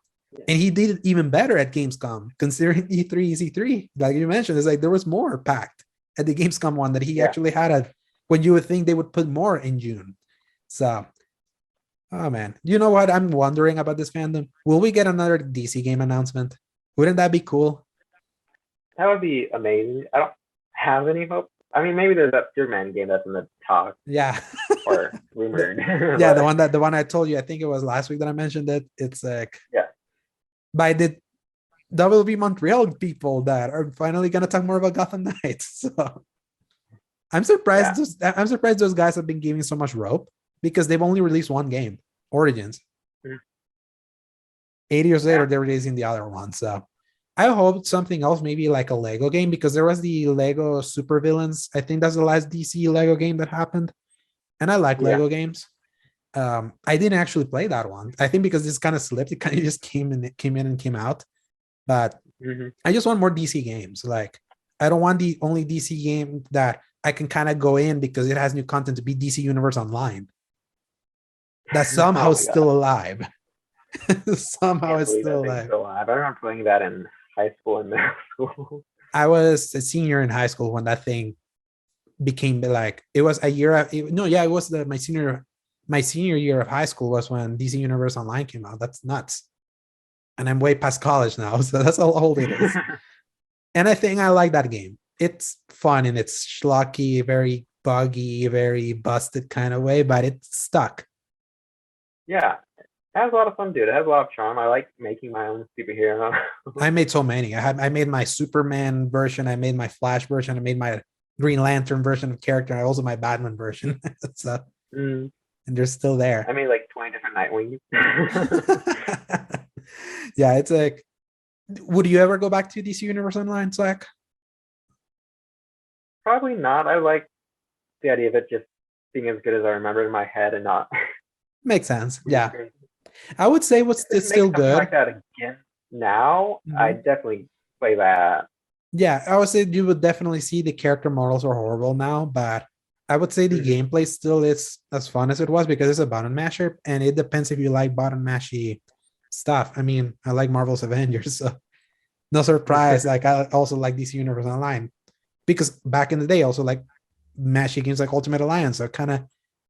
and he did it even better at Gamescom, considering E3 is E3. Like you mentioned, it's like there was more packed at the Gamescom one that he actually had when you would think they would put more in June. So, oh man, you know what I'm wondering about this Fandome? Will we get another DC game announcement? Wouldn't that be cool? That would be amazing. I don't have any hope. I mean, maybe there's that Superman game that's in the talk. Yeah. Or rumored. Yeah, the one I told you, I think it was last week that I mentioned it. It's like by the WB Montreal people that are finally gonna talk more about Gotham Knights. So I'm surprised. I'm surprised those guys have been giving so much rope, because they've only released one game, Origins. 8 years later, they're releasing the other one. So I hope something else, maybe like a Lego game, because there was the Lego Supervillains. I think that's the last DC Lego game that happened. And I like Lego games. I didn't actually play that one. I think because this kind of slipped, it kind of just came in and came out. But I just want more DC games. Like, I don't want the only DC game that I can kind of go in because it has new content to be DC Universe Online. That somehow is still alive. Somehow it's still alive. I remember playing that in high school and middle school. I was a senior in high school when that thing became like, it was a year. It was my senior year of high school was when DC Universe Online came out. That's nuts. And I'm way past college now, so that's how old it is. And I think I like that game. It's fun and it's schlocky, very buggy, very busted kind of way, but it's stuck. Yeah, it has a lot of fun, dude. It has a lot of charm. I like making my own superhero. I made so many. I made my Superman version. I made my Flash version. I made my Green Lantern version of character. I also my Batman version. So, and they're still there. I made like 20 different Nightwings. Yeah, it's like, would you ever go back to DC Universe Online, Slack? Probably not. I like the idea of it just being as good as I remember in my head and not. Makes sense. Yeah, I would say it's still good. Like that again now, I definitely play that. Yeah, I would say you would definitely see the character models are horrible now, but I would say the gameplay still is as fun as it was because it's a button masher, and it depends if you like button mashy stuff. I mean, I like Marvel's Avengers, so no surprise. Like, I also like DC Universe Online because back in the day, also like mashy games like Ultimate Alliance. So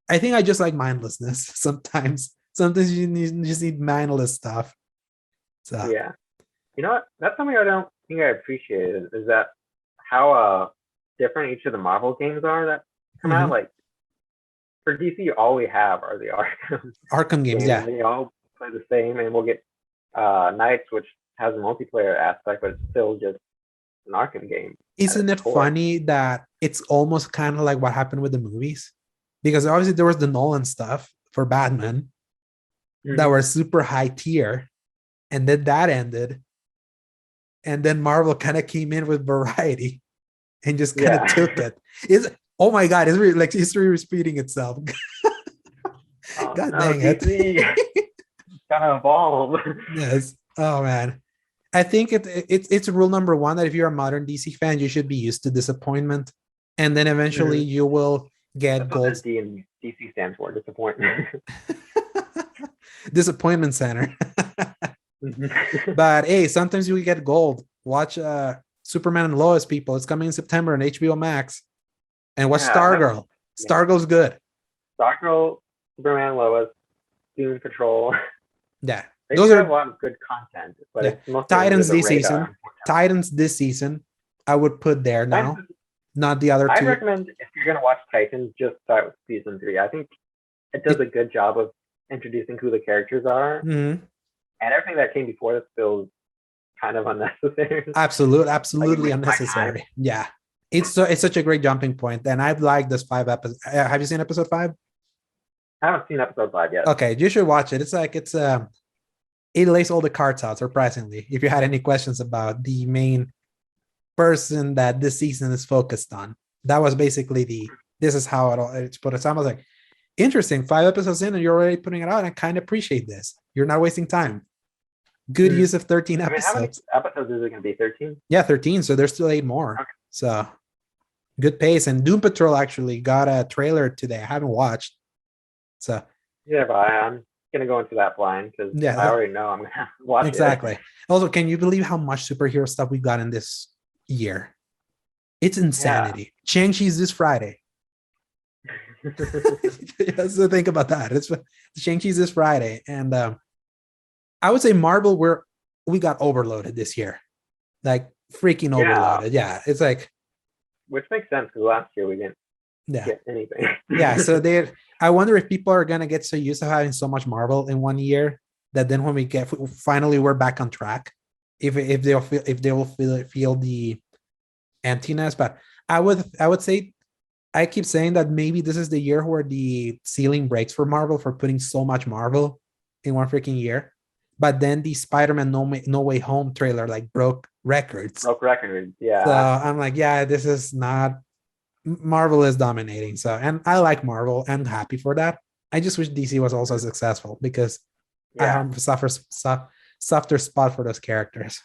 I think I just like mindlessness sometimes. Sometimes you just need mindless stuff. So yeah, you know what? That's something I don't think I appreciated is that how different each of the Marvel games are that come out. Like for DC, all we have are the Arkham games. Yeah, they all play the same, and we'll get Knights, which has a multiplayer aspect, but it's still just an Arkham game. Isn't it funny that it's almost kind of like what happened with the movies? Because obviously there was the Nolan stuff for Batman that were super high tier, and then that ended, and then Marvel kind of came in with variety and just kind of took it. Oh my god, it's really like history repeating itself. God dang it. Gotta evolve. Yes. Oh man. I think it's rule number one that if you're a modern DC fan, you should be used to disappointment, and then eventually you will get gold. D and DC stands for disappointment. Disappointment center. But hey, sometimes you get gold. Watch Superman and Lois, people. It's coming in September on HBO Max. And watch Stargirl. Stargirl's good. Stargirl, Superman, Lois, Doom Patrol. Yeah. Those are a lot of good content. But it's mostly Titans this season. Titans this season, I would put there now. Not the other two. I recommend if you're going to watch Titans, just start with season 3. I think it does a good job of introducing who the characters are. And everything that came before this feels kind of unnecessary. Absolutely unnecessary. Yeah. It's such a great jumping point. And I've liked this 5 episodes. Have you seen episode 5? I haven't seen episode 5 yet. Okay, you should watch it. It's like it lays all the cards out, surprisingly. If you had any questions about the main person that this season is focused on, that was basically this is how it's put it. So I was like, interesting, 5 episodes in and you're already putting it out. I kind of appreciate this. You're not wasting time. Good use of 13 episodes. How many episodes is it going to be? 13? Yeah, 13. So there's still 8 more. Okay. So good pace. And Doom Patrol actually got a trailer today. I haven't watched. So yeah, but I'm gonna go into that blind because I already know I'm gonna watch exactly. Also, can you believe how much superhero stuff we got in this year? It's insanity. Shang-Chi's this Friday. So think about that. It's Shang-Chi's this Friday, and I would say Marvel we got overloaded this year, like freaking overloaded. Yeah, it's like, which makes sense because last year we didn't get anything. Yeah, so I wonder if people are gonna get so used to having so much Marvel in one year that then when we're back on track, if they will feel the emptiness. But I would say, I keep saying that maybe this is the year where the ceiling breaks for Marvel for putting so much Marvel in one freaking year. But then the Spider-Man No Way Home trailer like broke records. Yeah. So I'm like, yeah, this is not. Marvel is dominating. So, and I like Marvel. I'm happy for that. I just wish DC was also successful because I Yeah, have a softer spot for those characters.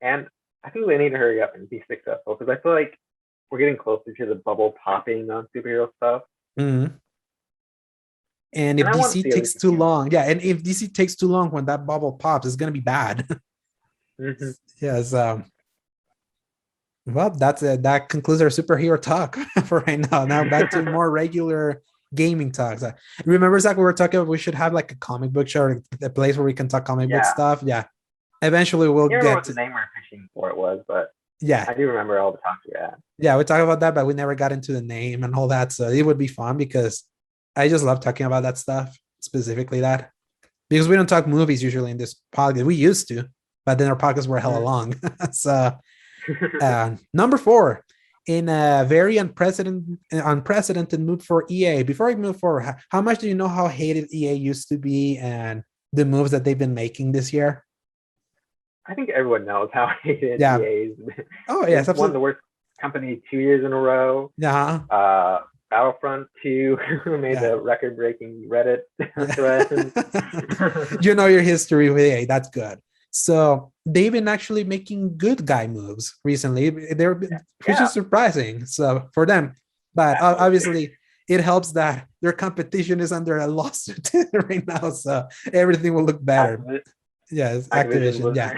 and I think they need to hurry up and be successful because I feel like we're getting closer to the bubble popping on superhero stuff, Mhm. And and if I want to DC see at takes least a too few. long, yeah, and if DC takes too long when that bubble pops, it's gonna be bad. Mm-hmm. Yes. Well, that's it. That concludes our superhero talk for right now. Now back to more regular gaming talks. Remember, Zach, we were talking about we should have like a comic book show, or a place where we can talk comic book Yeah, stuff. Yeah. Eventually we'll I can't remember get what the name we were pitching for it was, but yeah. I do remember all the talks we had. Yeah, we talked about that, but we never got into the name and all that. So it would be fun because I just love talking about that stuff, specifically that. Because we don't talk movies usually in this podcast. We used to, but then our podcasts were hella long. So number 4, in a very unprecedented move for EA. Before I move forward, how much do you know how hated EA used to be and the moves that they've been making this year? I think everyone knows how hated Yeah. EA is. Oh They yes, won the absolutely. worst company 2 years in a row. Yeah. Battlefront 2 made Yeah. the record-breaking Reddit Yeah. thread. You know your history with EA. That's good. So they've been actually making good guy moves recently. Which Yeah, is surprising. So for them, but absolutely. obviously it helps that their competition is under a lawsuit right now, so everything will look better. Yes, Activision Activision. Blizzard. Yeah,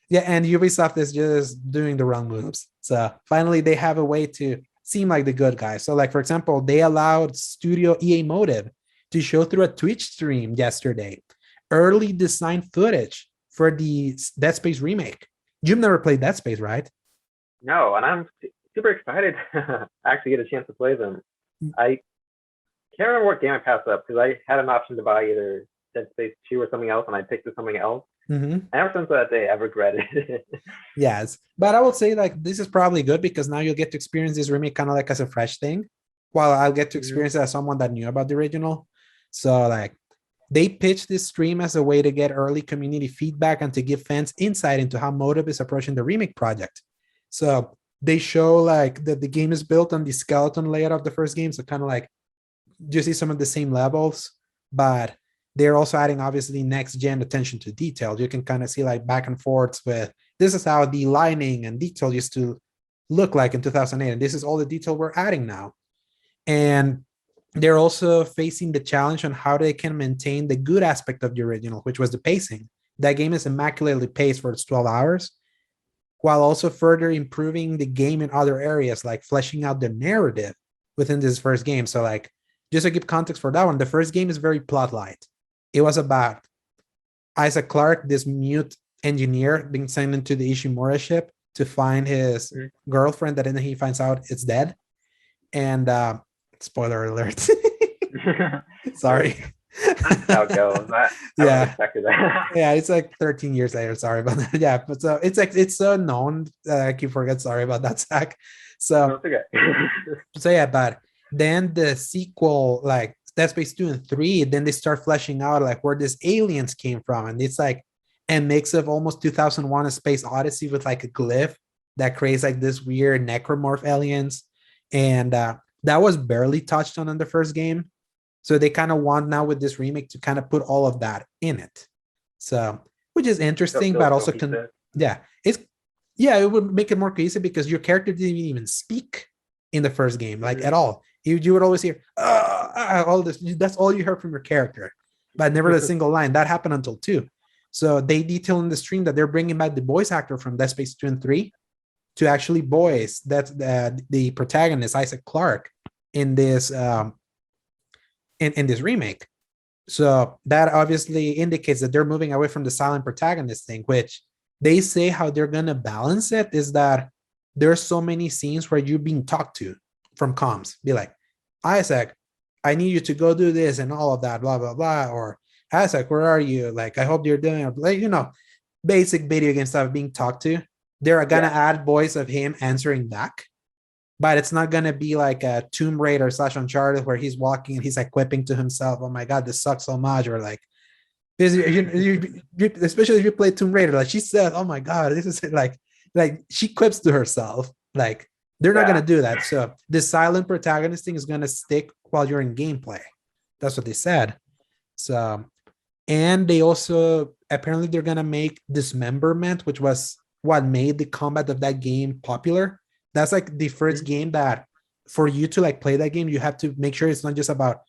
yeah, and Ubisoft is just doing the wrong moves. So finally, they have a way to seem like the good guys. So, like for example, they allowed Studio EA Motive to show through a Twitch stream yesterday early design footage for the Dead Space remake. You've never played Dead Space, right? No, and I'm super excited to actually get a chance to play them. I can't remember what game I passed up because I had an option to buy either Dead Space 2 or something else, and I picked something else. Mm-hmm. And ever since that day, I've regretted it. Yes, but I would say like this is probably good because now you'll get to experience this remake kind of like as a fresh thing, while I'll get to Mhm. experience it as someone that knew about the original. So like they pitched this stream as a way to get early community feedback and to give fans insight into how Motive is approaching the remake project. So they show like that the game is built on the skeleton layout of the first game, so kind of like you see some of the same levels, but they're also adding obviously next gen attention to detail. You can kind of see like back and forths with this is how the lining and detail used to look like in 2008, and this is all the detail we're adding now. And they're also facing the challenge on how they can maintain the good aspect of the original, which was the pacing. That game is immaculately paced for its 12 hours, while also further improving the game in other areas, like fleshing out the narrative within this first game. So, like, just to give context for that one, the first game is very plot light. It was about Isaac Clarke, this mute engineer, being sent into the Ishimura ship to find his girlfriend that then he finds out it's dead. And spoiler alert. Sorry. That's how it goes. I would have Yeah. expected that. Yeah, it's like 13 years later. Sorry about that. Yeah, but so it's like it's so known. I keep forget. Sorry about that, Zach. No, So it's okay. so yeah, but then the sequel, like Dead Space 2 and 3, then they start fleshing out like where these aliens came from. And it's like a mix of almost 2001 A Space Odyssey with like a glyph that creates like this weird necromorph aliens. And that was barely touched on in the first game. So they kind of want now with this remake to kind of put all of that in it. So, which is interesting, but Still also cohesive. yeah, it's yeah, it would make it more cohesive because your character didn't even speak in the first game, like at all. You would always hear all this. That's all you heard from your character, but never a single line. That happened until 2. So they detail in the stream that they're bringing back the voice actor from Dead Space 2 and 3 to actually voice the protagonist Isaac Clarke in this in this remake. So that obviously indicates that they're moving away from the silent protagonist thing, which they say how they're gonna balance it is that there's so many scenes where you're being talked to from comms. Be like, Isaac, I need you to go do this and all of that, blah blah blah. Or Isaac, where are you? Like, I hope you're doing like basic video game stuff being talked to. They're gonna add voice of him answering back, but it's not gonna be like a Tomb Raider / Uncharted where he's walking and he's like quipping to himself, "Oh my god, this sucks so much," or like, especially if you play Tomb Raider, like she said, "Oh my god, this is like she quips to herself." Like they're not gonna do that. So the silent protagonist thing is gonna stick while you're in gameplay. That's what they said. So, and they also apparently they're gonna make Dismemberment, which was what made the combat of that game popular. That's like the first game that for you to like play that game, you have to make sure it's not just about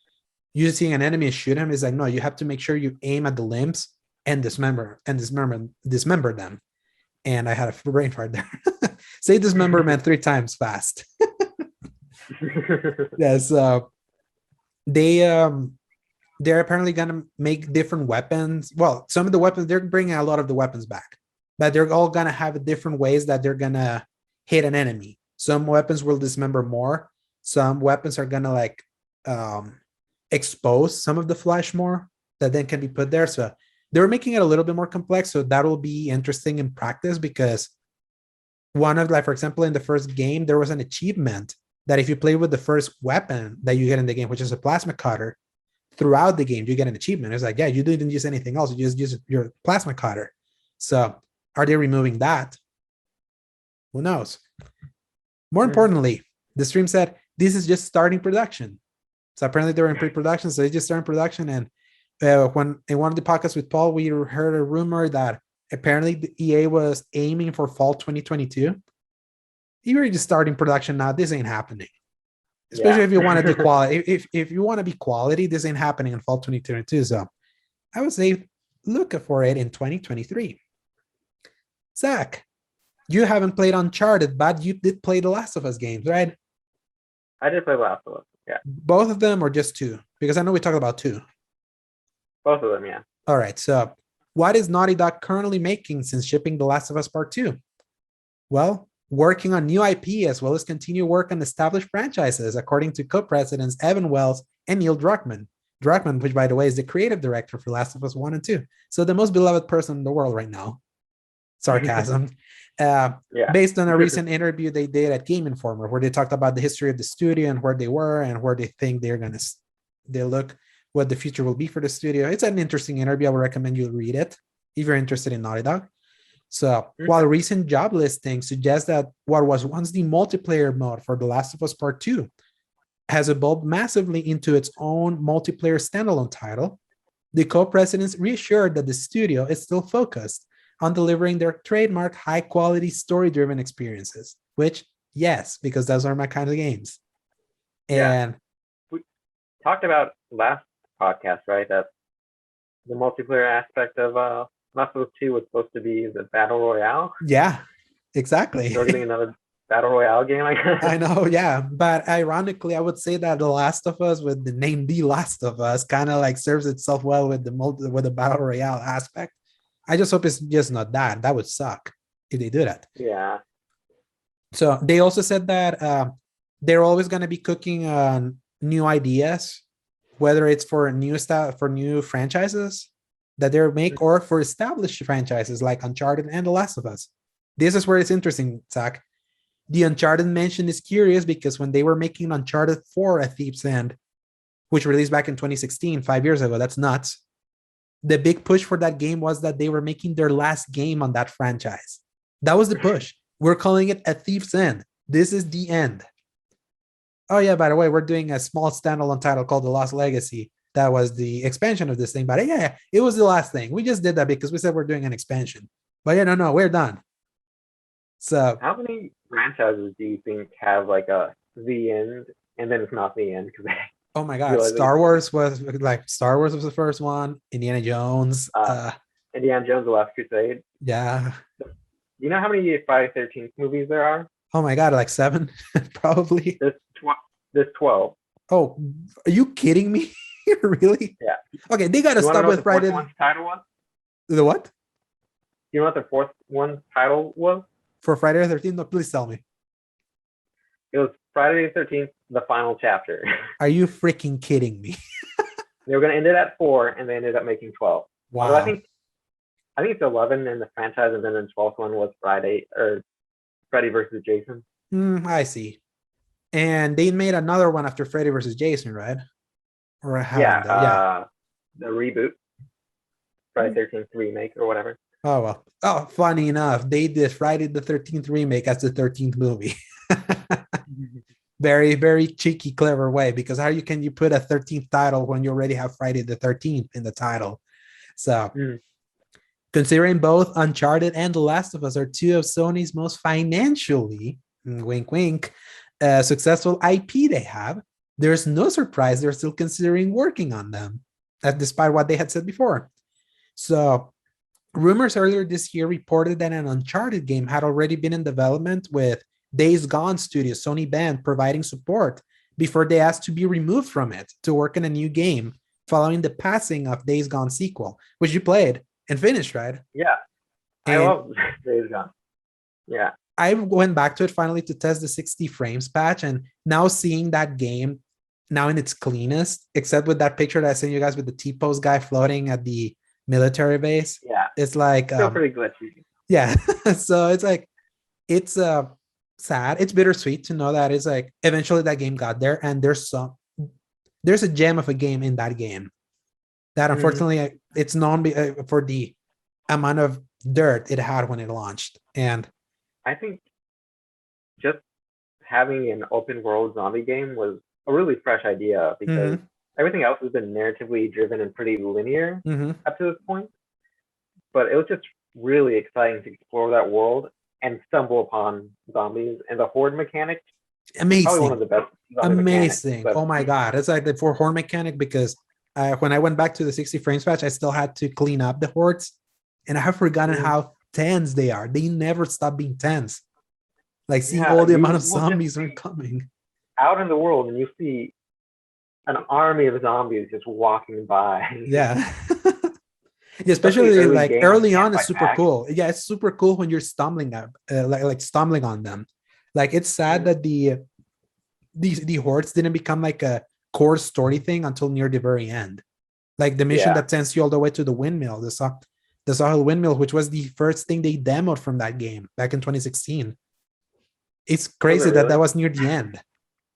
you seeing an enemy and shoot him. It's like, no, you have to make sure you aim at the limbs and dismember them. And I had a brain fart there. Say Dismemberment 3 times fast. Yes. They're apparently gonna make different weapons. Well, some of the weapons, they're bringing a lot of the weapons back, but they're all gonna have different ways that they're gonna hit an enemy. Some weapons will dismember more. Some weapons are gonna like expose some of the flesh more that then can be put there. So they're making it a little bit more complex. So that will be interesting in practice, because one of, like, for example, in the first game, there was an achievement that if you play with the first weapon that you get in the game, which is a plasma cutter, throughout the game, you get an achievement. It's like, yeah, you didn't use anything else. You just use your plasma cutter. So are they removing that? Who knows? More importantly, the stream said, this is just starting production. So apparently they were in pre-production. So they just started production. And when in one of the podcasts with Paul, we heard a rumor that apparently the EA was aiming for fall 2022. You're just starting production now. This ain't happening. Especially if you want to do quality. If you want to be quality, this ain't happening in fall 2022. So I would say look for it in 2023. Zach, you haven't played Uncharted, but you did play the Last of Us games, right? I did play Last of Us, yeah. Both of them or just two? Because I know we talked about two. Both of them, yeah. All right. So what is Naughty Dog currently making since shipping The Last of Us Part 2? Well, working on new IP as well as continue work on established franchises, according to co-presidents Evan Wells and Neil Druckmann. Druckmann, which by the way is the creative director for Last of Us 1 and 2. So the most beloved person in the world right now. Sarcasm. Based on a recent interview they did at Game Informer, where they talked about the history of the studio and where they were and where they think they look what the future will be for the studio. It's an interesting interview. I would recommend you read it if you're interested in Naughty Dog. So while recent job listings suggest that what was once the multiplayer mode for The Last of Us Part 2 has evolved massively into its own multiplayer standalone title, the co-presidents reassured that the studio is still focused on delivering their trademark high-quality story-driven experiences, which, yes, because those are my kind of games. And we talked about last podcast, right, that the multiplayer aspect of Last of Us 2 was supposed to be the Battle Royale. Yeah, exactly. So we're getting another Battle Royale game, I guess. I know, yeah. But ironically, I would say that The Last of Us, with the name The Last of Us, kind of like serves itself well with the Battle Royale aspect. I just hope it's just not that. That would suck if they do that. Yeah. So they also said that they're always going to be cooking on new ideas, whether it's for new franchises that they make or for established franchises like Uncharted and The Last of Us. This is where it's interesting, Zach. The Uncharted mention is curious because when they were making Uncharted 4 A Thief's End, which released back in 2016, 5 years ago, that's nuts. The big push for that game was that they were making their last game on that franchise. That was the push. We're calling it A Thief's End. This is the end. Oh yeah, by the way, we're doing a small standalone title called The Lost Legacy. That was the expansion of this thing. But yeah, it was the last thing. We just did that because we said we're doing an expansion. But yeah, no, we're done. So how many franchises do you think have like the end and then it's not the end? Because oh my god, Star Wars was the first one. Indiana Jones. Indiana Jones: The Last Crusade. Yeah. You know how many Friday 13th movies there are? Oh my god, like 7, probably. There's 12. Oh, are you kidding me? Really? Yeah. Okay, they gotta stop with Friday. One's title was? The what? You know what the fourth one's title was? For Friday the 13th? No, please tell me. It was Friday the 13th, the final chapter. Are you freaking kidding me? They were going to end it at 4, and they ended up making 12. Wow. Although I think it's 11 in the franchise, and then the 12th one was Freddy versus Jason. I see. And they made another one after Freddy versus Jason, right? Or the reboot, Friday 13th remake or whatever. Oh well. Oh, funny enough, they did Friday the 13th remake as the 13th movie. very, very cheeky, clever way, because how can you put a 13th title when you already have Friday the 13th in the title? So considering both Uncharted and The Last of Us are two of Sony's most financially, wink, wink, successful IP they have, there's no surprise they're still considering working on them, despite what they had said before. So rumors earlier this year reported that an Uncharted game had already been in development, with Days Gone Studio, Sony band, providing support before they asked to be removed from it to work on a new game following the passing of Days Gone sequel, which you played and finished, right? Yeah. I love Days Gone. Yeah. I went back to it finally to test the 60 frames patch, and now seeing that game now in its cleanest, except with that picture that I sent you guys with the T-pose guy floating at the military base. Yeah. It's like still pretty glitchy. Yeah. So it's like, it's sad. It's bittersweet to know that it's like eventually that game got there, and there's a gem of a game in that game that unfortunately it's known for the amount of dirt it had when it launched. And I think just having an open world zombie game was a really fresh idea, because everything else has been narratively driven and pretty linear up to this point. But it was just really exciting to explore that world and stumble upon zombies, and the horde mechanic. Amazing. Probably one of the best. Amazing. Oh my God. It's like the for horde mechanic, because when I went back to the 60 frames patch, I still had to clean up the hordes, and I have forgotten how tense they are. They never stop being tense. Like, seeing all the amount of zombies are coming out in the world, and you see an army of zombies just walking by. Yeah. Especially like early on, it's super cool. Yeah, it's super cool when you're stumbling up, like stumbling on them. Like, it's sad that the hordes didn't become like a core story thing until near the very end. Like the mission that sends you all the way to the windmill, the Sahel windmill, which was the first thing they demoed from that game back in 2016. It's crazy that was near the end.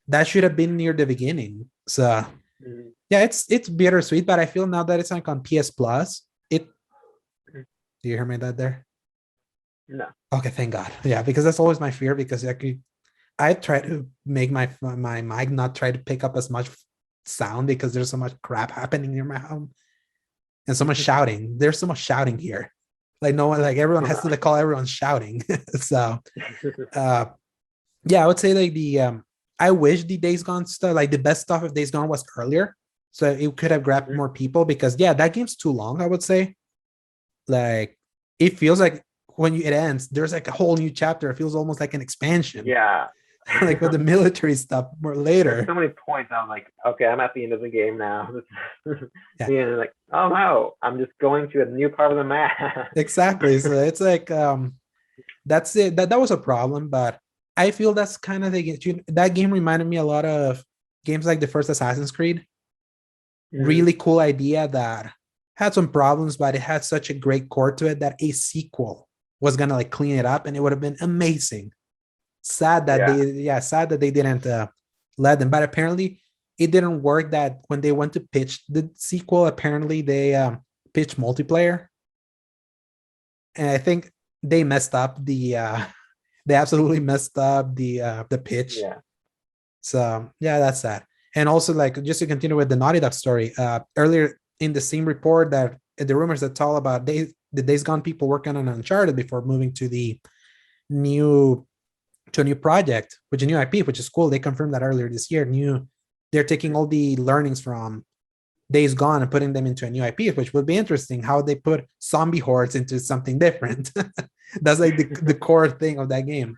That should have been near the beginning. So yeah, it's bittersweet, but I feel now that it's like on PS Plus. Do you hear me there? No. Okay, thank God. Yeah, because that's always my fear, because I try to make my mic not try to pick up as much sound, because there's so much crap happening near my home and so much shouting. There's so much shouting here. Like, no one, like everyone has to call everyone shouting. So yeah, I would say like I wish the Days Gone stuff, like the best stuff of Days Gone, was earlier, so it could have grabbed more people, because that game's too long, I would say. Like, it feels like when it ends, there's like a whole new chapter. It feels almost like an expansion. Yeah. Like with the military stuff more later. There's so many points. I'm like, okay, I'm at the end of the game now. And like, oh no, I'm just going to a new part of the map. Exactly. So it's like that's it. That was a problem, but I feel that's kind of that game reminded me a lot of games like the first Assassin's Creed. Really cool idea that had some problems, but it had such a great core to it that a sequel was gonna like clean it up, and it would have been amazing. Sad that they didn't let them, but apparently it didn't work. That when they went to pitch the sequel, apparently they pitched multiplayer, and I think they messed up they absolutely messed up the pitch. Yeah. So yeah, that's sad. And also, like, just to continue with the Naughty Dog story, earlier in the same report, that the rumors that tell about the Days Gone people working on Uncharted before moving to a new project, which is a new IP, which is cool. They confirmed that earlier this year. They're taking all the learnings from Days Gone and putting them into a new IP, which will be interesting. How they put zombie hordes into something different. That's like the core thing of that game.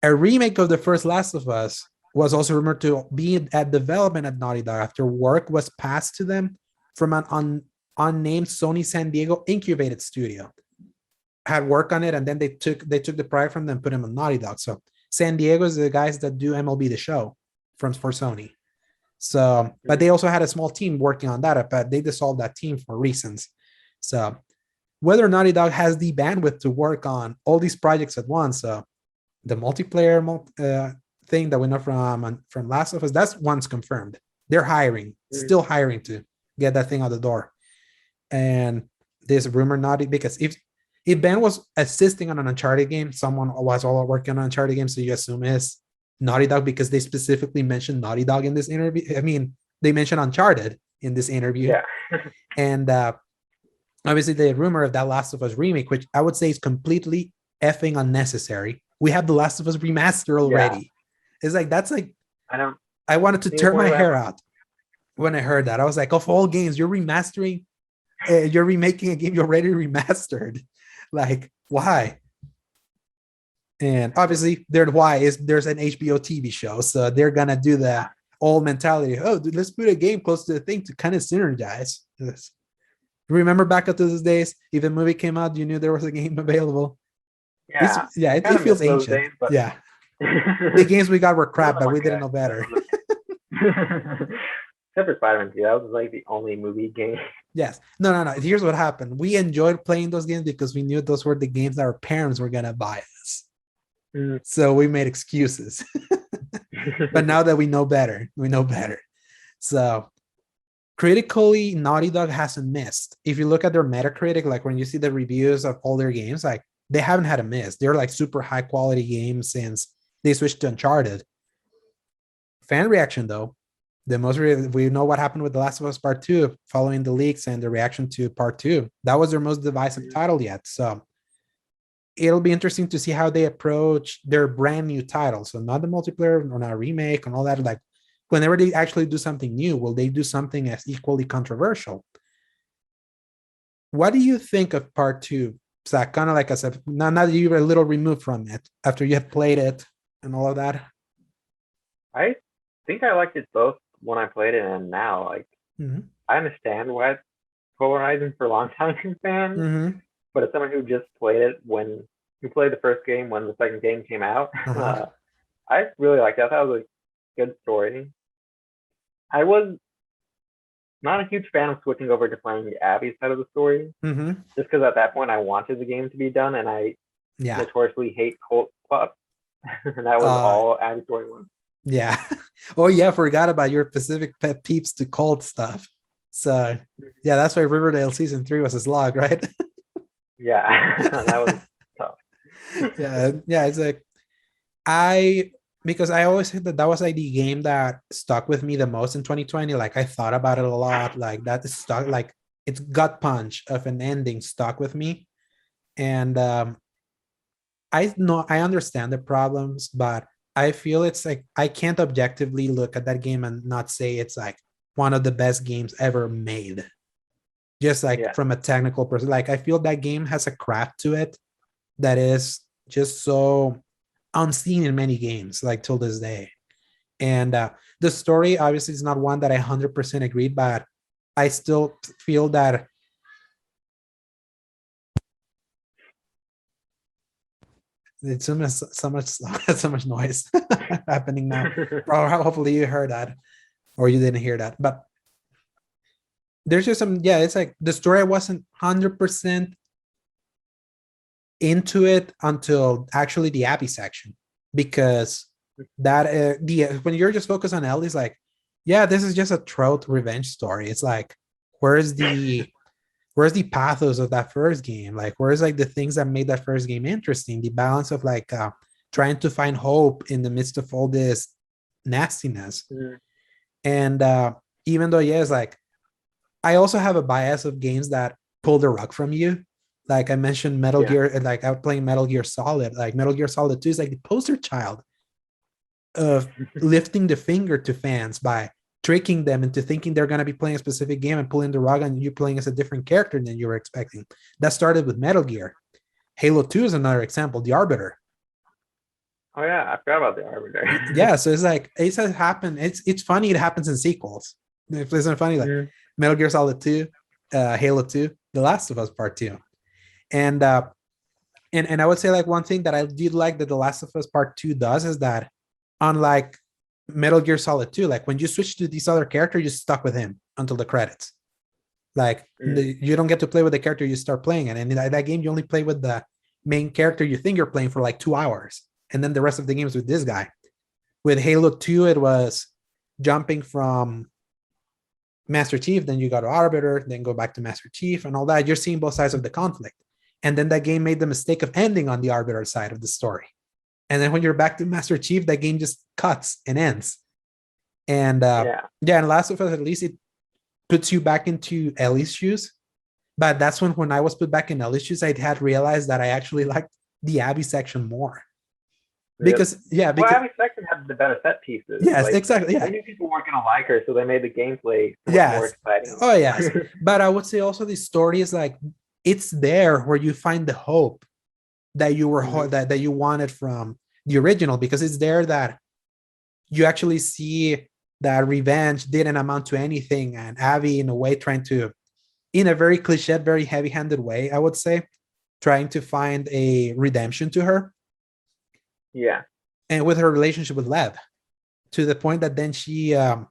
A remake of the first Last of Us was also rumored to be at development at Naughty Dog after work was passed to them from an unnamed Sony San Diego incubated studio. Had work on it, and then they took the project from them and put them on Naughty Dog. So San Diego is the guys that do MLB The Show for Sony. So, but they also had a small team working on that, but they dissolved that team for reasons. So whether Naughty Dog has the bandwidth to work on all these projects at once, the multiplayer thing that we know from Last of Us, that's once confirmed. They're hiring, still hiring to get that thing out the door. And there's a rumor Naughty, because if Ben was assisting on an Uncharted game, someone was all working on an Uncharted game, so you assume is Naughty Dog because they specifically mentioned Naughty Dog in this interview. I mean, they mentioned Uncharted in this interview. Yeah. And obviously the rumor of that Last of Us remake, which I would say is completely effing unnecessary. We have the Last of Us remaster already. Yeah. It's like, that's like, I wanted to tear my hair out when I heard that. I was like, of all games, you're remastering, you're remaking a game you already remastered. Like, why? And obviously, there's an HBO TV show, so they're gonna do the old mentality. Oh, dude, let's put a game close to the thing to kind of synergize. Remember back up to those days, if a movie came out, you knew there was a game available. Yeah, it feels ancient. Days, but... Yeah, the games we got were crap, but we didn't know better. Except for Spider-Man 2, that was like the only movie game. Yes. No. Here's what happened. We enjoyed playing those games because we knew those were the games that our parents were gonna buy us. So we made excuses. But now that we know better. So critically, Naughty Dog hasn't missed. If you look at their Metacritic, like when you see the reviews of all their games, like they haven't had a miss. They're like super high quality games since they switched to Uncharted. Fan reaction though, we know what happened with The Last of Us Part 2 following the leaks and the reaction to Part 2. That was their most divisive title yet. So it'll be interesting to see how they approach their brand new title. So not the multiplayer or not a remake and all that. Like whenever they actually do something new, will they do something as equally controversial? What do you think of Part 2? Zach, kind of like I said, now that you were a little removed from it after you had played it and all of that. I think I liked it both when I played it and now. Like I understand why it's polarizing for longtime fans. But as someone who just played it when you played the first game, when the second game came out, I really liked it. I thought it was a good story. I was not a huge fan of switching over to playing the Abby side of the story, just because at that point I wanted the game to be done, and I notoriously hate cult plots, and that was all Abby's story was. Yeah. Oh yeah, forgot about your specific pet peeps to cult stuff. So yeah, that's why Riverdale season 3 was a slog, right? Yeah, that was tough. Yeah, it's like because I always said that was like the game that stuck with me the most in 2020. Like I thought about it a lot. Like that is stuck, like its gut punch of an ending stuck with me. And I understand the problems, but I feel it's like I can't objectively look at that game and not say it's like one of the best games ever made. Just like from a technical person, like I feel that game has a craft to it that is just so unseen in many games, like till this day. And the story obviously is not one that I 100% agree, but I still feel that it's so much noise happening now. Hopefully you heard that or you didn't hear that, but there's just some, it's like the story I wasn't 100% into it until actually the Abby section, because that when you're just focused on Ellie's like, this is just a trout revenge story. It's like, where's the pathos of that first game? Like, where's like the things that made that first game interesting? The balance of like trying to find hope in the midst of all this nastiness. And even though it's like, I also have a bias of games that pull the rug from you. Like I mentioned Metal Gear, like I was playing Metal Gear Solid. Like Metal Gear Solid 2 is like the poster child of lifting the finger to fans by tricking them into thinking they're going to be playing a specific game and pulling the rug on you playing as a different character than you were expecting. That started with Metal Gear. Halo 2 is another example, The Arbiter. Oh yeah, I forgot about The Arbiter. So it's like, it's happened. It's funny it happens in sequels. It isn't funny, like Metal Gear Solid 2, Halo 2, The Last of Us Part 2. And I would say like one thing that I did like that The Last of Us Part 2 does is that unlike Metal Gear Solid 2, like when you switch to this other character, you're stuck with him until the credits. Like you don't get to play with the character you start playing. And in that game, you only play with the main character you think you're playing for like 2 hours. And then the rest of the game is with this guy. With Halo 2, it was jumping from Master Chief, then you go to Arbiter, then go back to Master Chief and all that. You're seeing both sides of the conflict. And then that game made the mistake of ending on the Arbiter side of the story. And then when you're back to Master Chief, that game just cuts and ends. And and Last of Us, at least it puts you back into Ellie's shoes. But that's when I was put back in Ellie's shoes, I had realized that I actually liked the Abby section more. Because Abby section had the better set pieces. Yes, exactly. Yeah, I knew people weren't gonna like her, so they made the gameplay more exciting. Oh yes, but I would say also the story is like it's there where you find the hope that you were that you wanted from the original, because it's there that you actually see that revenge didn't amount to anything, and Abby in a way trying to, in a very cliche, very heavy-handed way, I would say, trying to find a redemption to her. Yeah. And with her relationship with Lev, to the point that then she then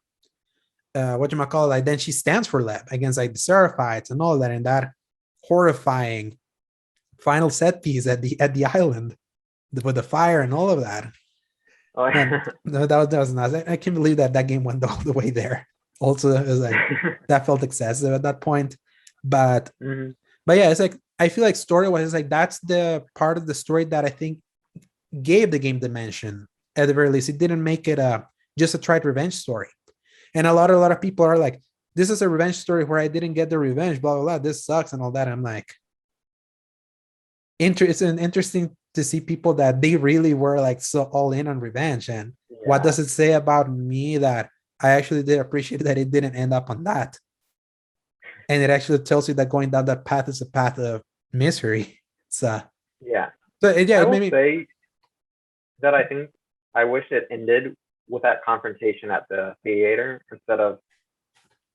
she stands for Lev against like the Seraphites and all that, and that horrifying final set piece at the island with the fire and all of that. Oh, yeah. That was nice. I can't believe that game went all the way there. Also, it was like that felt excessive at that point. But but yeah, it's like I feel like story-wise, it's like that's the part of the story that I think gave the game dimension. At the very least, it didn't make it just a trite revenge story. And a lot of people are like, this is a revenge story where I didn't get the revenge, blah blah blah, this sucks and all that. I'm like, it's interesting to see people that they really were like so all in on revenge. And what does it say about me that I actually did appreciate that it didn't end up on that? And it actually tells you that going down that path is a path of misery. So yeah. So yeah, I will say that I think I wish it ended with that confrontation at the theater instead of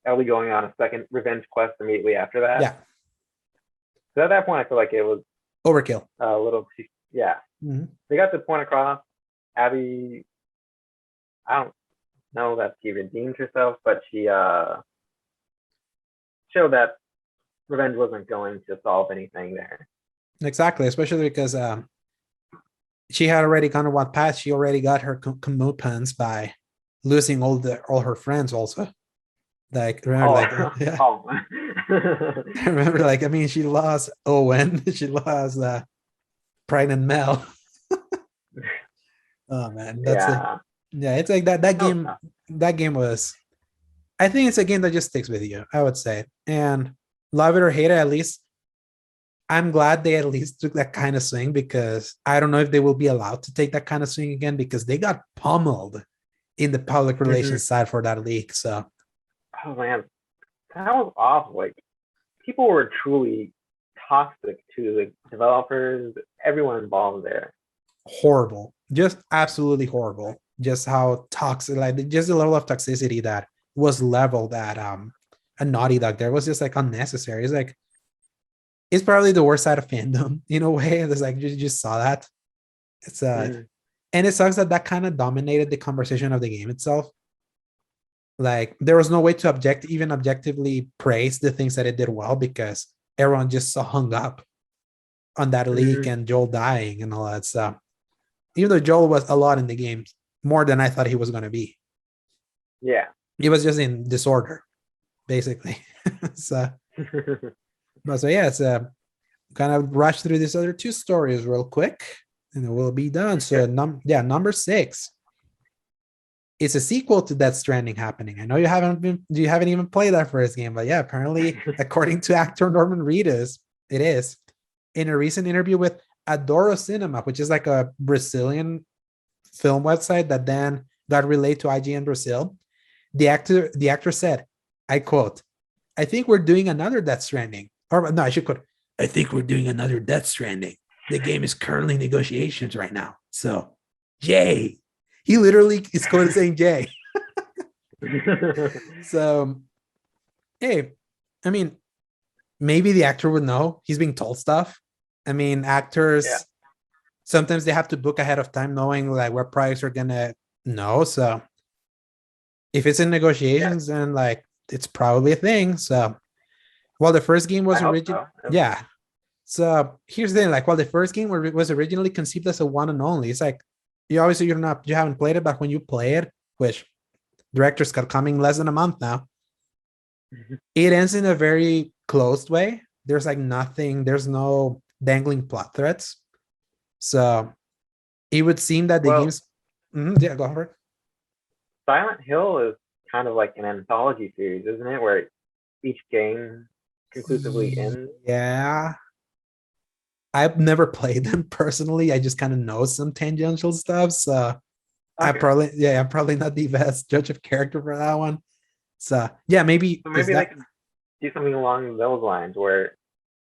Ellie going on a second revenge quest immediately after that. Yeah. So at that point, I feel like it was overkill. A little, They got the point across. Abby, I don't know that she redeemed herself, but she showed that revenge wasn't going to solve anything there. Exactly, especially because she had already gone one path. She already got her comeuppance by losing all her friends. Also, like remember, I remember, like, I mean, she lost Owen, she lost pregnant Mel. Oh man, that's it's like that game. That game was, I think it's a game that just sticks with you, I would say, and love it or hate it, at least I'm glad they at least took that kind of swing, because I don't know if they will be allowed to take that kind of swing again, because they got pummeled in the public relations side for that leak. So, oh man, that was awful. Like, people were truly toxic to the developers, everyone involved there. Horrible, just absolutely horrible. Just how toxic, like just the level of toxicity that was leveled at a Naughty Dog there was just like unnecessary. It's like, it's probably the worst side of fandom in a way. It's like you just saw that. It's and it sucks that kind of dominated the conversation of the game itself. Like, there was no way to objectively praise the things that it did well, because everyone just so hung up on that leak and Joel dying and all that stuff. Even though Joel was a lot in the game, more than I thought he was going to be. Yeah. He was just in disorder, basically. So yeah, it's kind of rush through these other two stories real quick, and it will be done. So number 6. It's a sequel to Death Stranding happening. I know you haven't even played that first game, but yeah, apparently, according to actor Norman Reedus, it is. In a recent interview with Adoro Cinema, which is like a Brazilian film website that then got relayed to IGN Brazil, the actor said, I quote, "I think we're doing another Death Stranding." Or no, I should quote, "I think we're doing another Death Stranding. The game is currently in negotiations right now. So, yay." He literally is quoted saying Jay. So, hey, I mean, maybe the actor would know. He's being told stuff. I mean, actors, sometimes they have to book ahead of time knowing like what projects are going to know. So if it's in negotiations, then like it's probably a thing. So while the first game was original, So here's the thing, like, while the first game was originally conceived as a one and only, it's like, you haven't played it, but when you play it, which director's cut coming less than a month now, it ends in a very closed way. There's like nothing, there's no dangling plot threads. So it would seem that the Well, games. Yeah, go for it. Silent Hill is kind of like an anthology series, isn't it? Where each game conclusively ends. Yeah, I've never played them personally. I just kind of know some tangential stuff. So Okay. I'm probably not the best judge of character for that one. So yeah, maybe So is maybe they that could do something along those lines where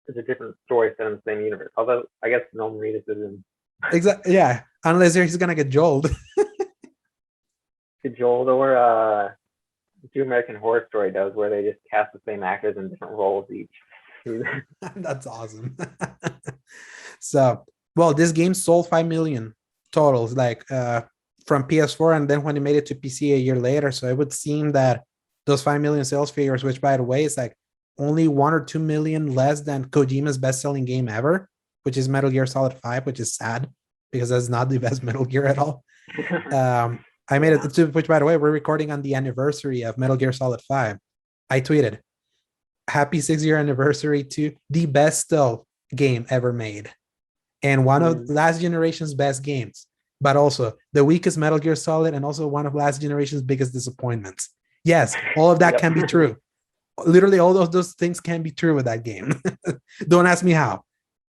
it's a different story set in the same universe. Although I guess Norman Reedus isn't exactly? Yeah, unless he's gonna get Joel. Joel or do American Horror Story does, where they just cast the same actors in different roles each. That's awesome. So, well, this game sold 5 million totals, like from PS4, and then when it made it to PC a year later. So it would seem that those 5 million sales figures, which by the way is like only 1 or 2 million less than Kojima's best-selling game ever, which is Metal Gear Solid 5, which is sad because that's not the best Metal Gear at all. I made it to, which by the way, we're recording on the anniversary of Metal Gear Solid 5. I tweeted, happy 6-year anniversary to the best stealth game ever made and one of last generation's best games, but also the weakest Metal Gear Solid and also one of last generation's biggest disappointments. Yes, all of that can be true. Literally all those things can be true with that game. Don't ask me how.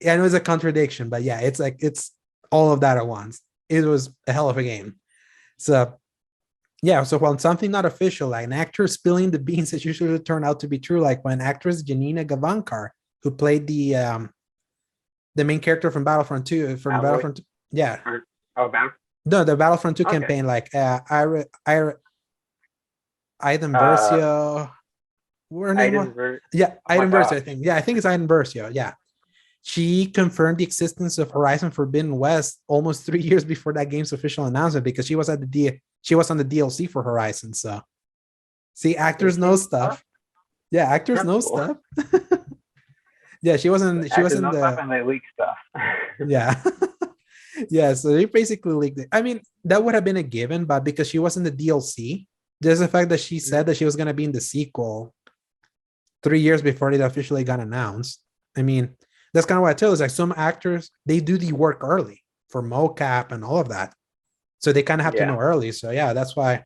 I know it's a contradiction, but yeah, it's like it's all of that at once. It was a hell of a game. So yeah, so when something not official, like an actor spilling the beans, it usually turn out to be true. Like when actress Janina Gavankar, who played the main character from Battlefront 2, from Battlefront 2, yeah. No, the Battlefront 2 campaign, like Iden Versio. Her name was? Yeah, Iden Versio, I think. Yeah, I think it's Iden Versio. Yeah. She confirmed the existence of Horizon Forbidden West almost 3 years before that game's official announcement because she was on the DLC for Horizon. So, see, actors know stuff. Yeah, actors know stuff. Yeah, she wasn't the stuff and they leak stuff. Yeah. Yeah, so they basically leaked it. I mean, that would have been a given, but because she was in the DLC, there's the fact that she said that she was going to be in the sequel 3 years before it officially got announced. I mean, that's kind of what I tell is like some actors, they do the work early for mocap and all of that. So they kind of have to know early. So yeah, that's why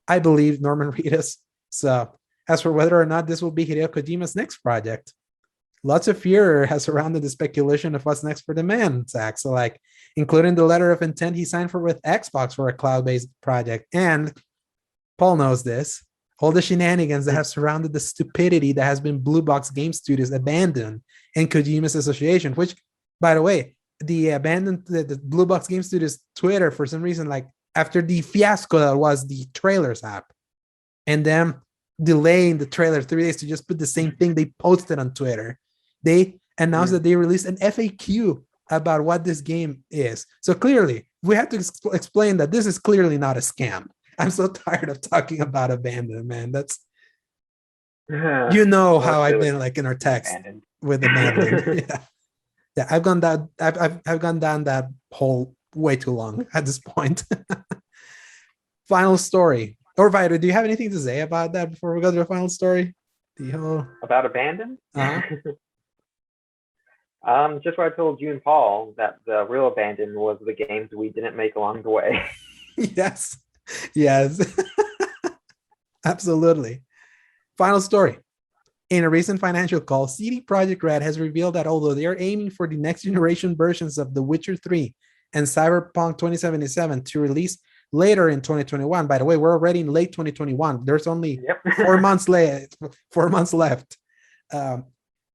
I believe Norman Reedus. So as for whether or not this will be Hideo Kojima's next project, lots of fear has surrounded the speculation of what's next for the man, Zach. So like including the letter of intent he signed for with Xbox for a cloud-based project. And Paul knows this. All the shenanigans that have surrounded the stupidity that has been Blue Box Game Studios abandoned and Kojima's association, which, by the way, the Blue Box Game Studios Twitter for some reason, like after the fiasco that was the trailers app, and them delaying the trailer 3 days to just put the same thing they posted on Twitter, they announced that they released an FAQ about what this game is. So clearly, we have to explain that this is clearly not a scam. I'm so tired of talking about abandon, man. That's how I've been like in our text with abandon. Yeah, I've gone down. I've gone down that hole way too long at this point. Final story. Or Vito, do you have anything to say about that before we go to the final story? About abandon? Just what I told you and Paul, that the real abandon was the games we didn't make along the way. Yes. Absolutely. Final story. In a recent financial call, CD Projekt Red has revealed that although they are aiming for the next generation versions of The Witcher 3 and Cyberpunk 2077 to release later in 2021, by the way, we're already in late 2021. There's only 4 months left.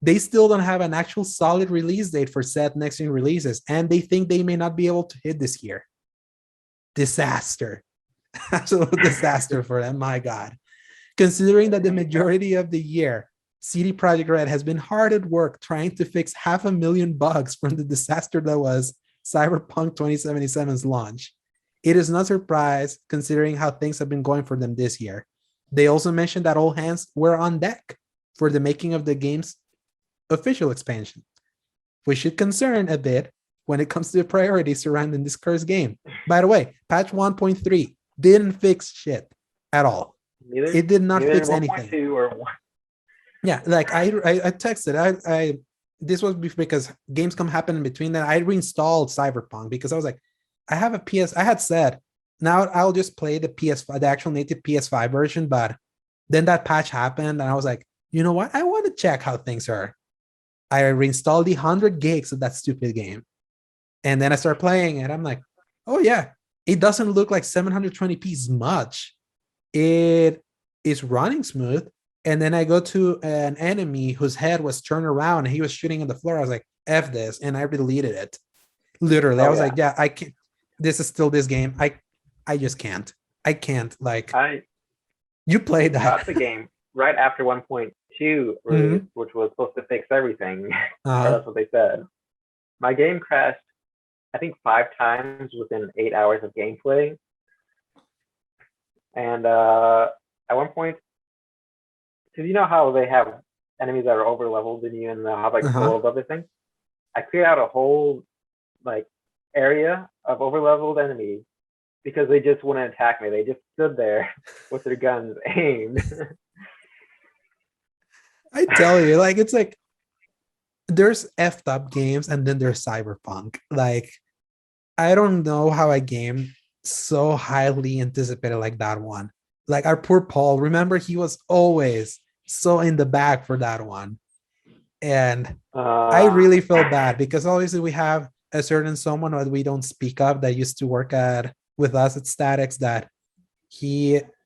They still don't have an actual solid release date for said next gen releases, and they think they may not be able to hit this year. Disaster. Absolute disaster for them. My God. Considering that the majority of the year, CD Projekt Red has been hard at work trying to fix 500,000 bugs from the disaster that was Cyberpunk 2077's launch. It is not surprised considering how things have been going for them this year. They also mentioned that all hands were on deck for the making of the game's official expansion, which should concern a bit when it comes to the priorities surrounding this cursed game. By the way, patch 1.3 didn't fix shit at all. It did not fix anything. Yeah, like I texted. This was because Gamescom happened in between. Then I reinstalled Cyberpunk because I was like, I have a PS. I had said now I'll just play the PS5, the actual native PS5 version, but then that patch happened, and I was like, you know what? I want to check how things are. I reinstalled the 100 gigs of that stupid game, and then I start playing it. I'm like, oh yeah, it doesn't look like 720p much. It is running smooth. And then I go to an enemy whose head was turned around and he was shooting on the floor. I was like, F this. And I deleted it. Literally. I was like, yeah, I can't. This is still this game. I just can't. I can't. Like, you played that. Got the game right after 1.2 release, which was supposed to fix everything. That's what they said. My game crashed, I think 5 times within 8 hours of gameplay. And at one point, because you know how they have enemies that are over leveled than you and they'll have like full of other things. I cleared out a whole like area of over leveled enemies because they just wouldn't attack me. They just stood there with their guns aimed. I tell you, like, it's like there's effed up games and then there's Cyberpunk. Like, I don't know how a game so highly anticipated like that one. Like our poor Paul, remember, he was always so in the back for that one. And I really felt bad because obviously we have a certain someone that we don't speak of that used to work with us at Statics, that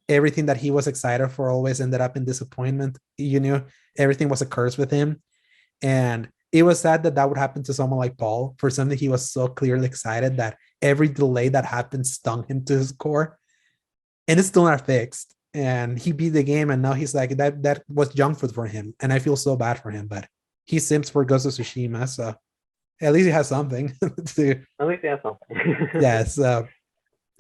everything that he was excited for always ended up in disappointment. You know, everything was a curse with him. And it was sad that would happen to someone like Paul for something he was so clearly excited that every delay that happened stung him to his core. And it's still not fixed. And he beat the game, and now he's like, that was junk food for him. And I feel so bad for him, but he simps for Ghost of Tsushima, so at least he has something to. At least he has something. Yes.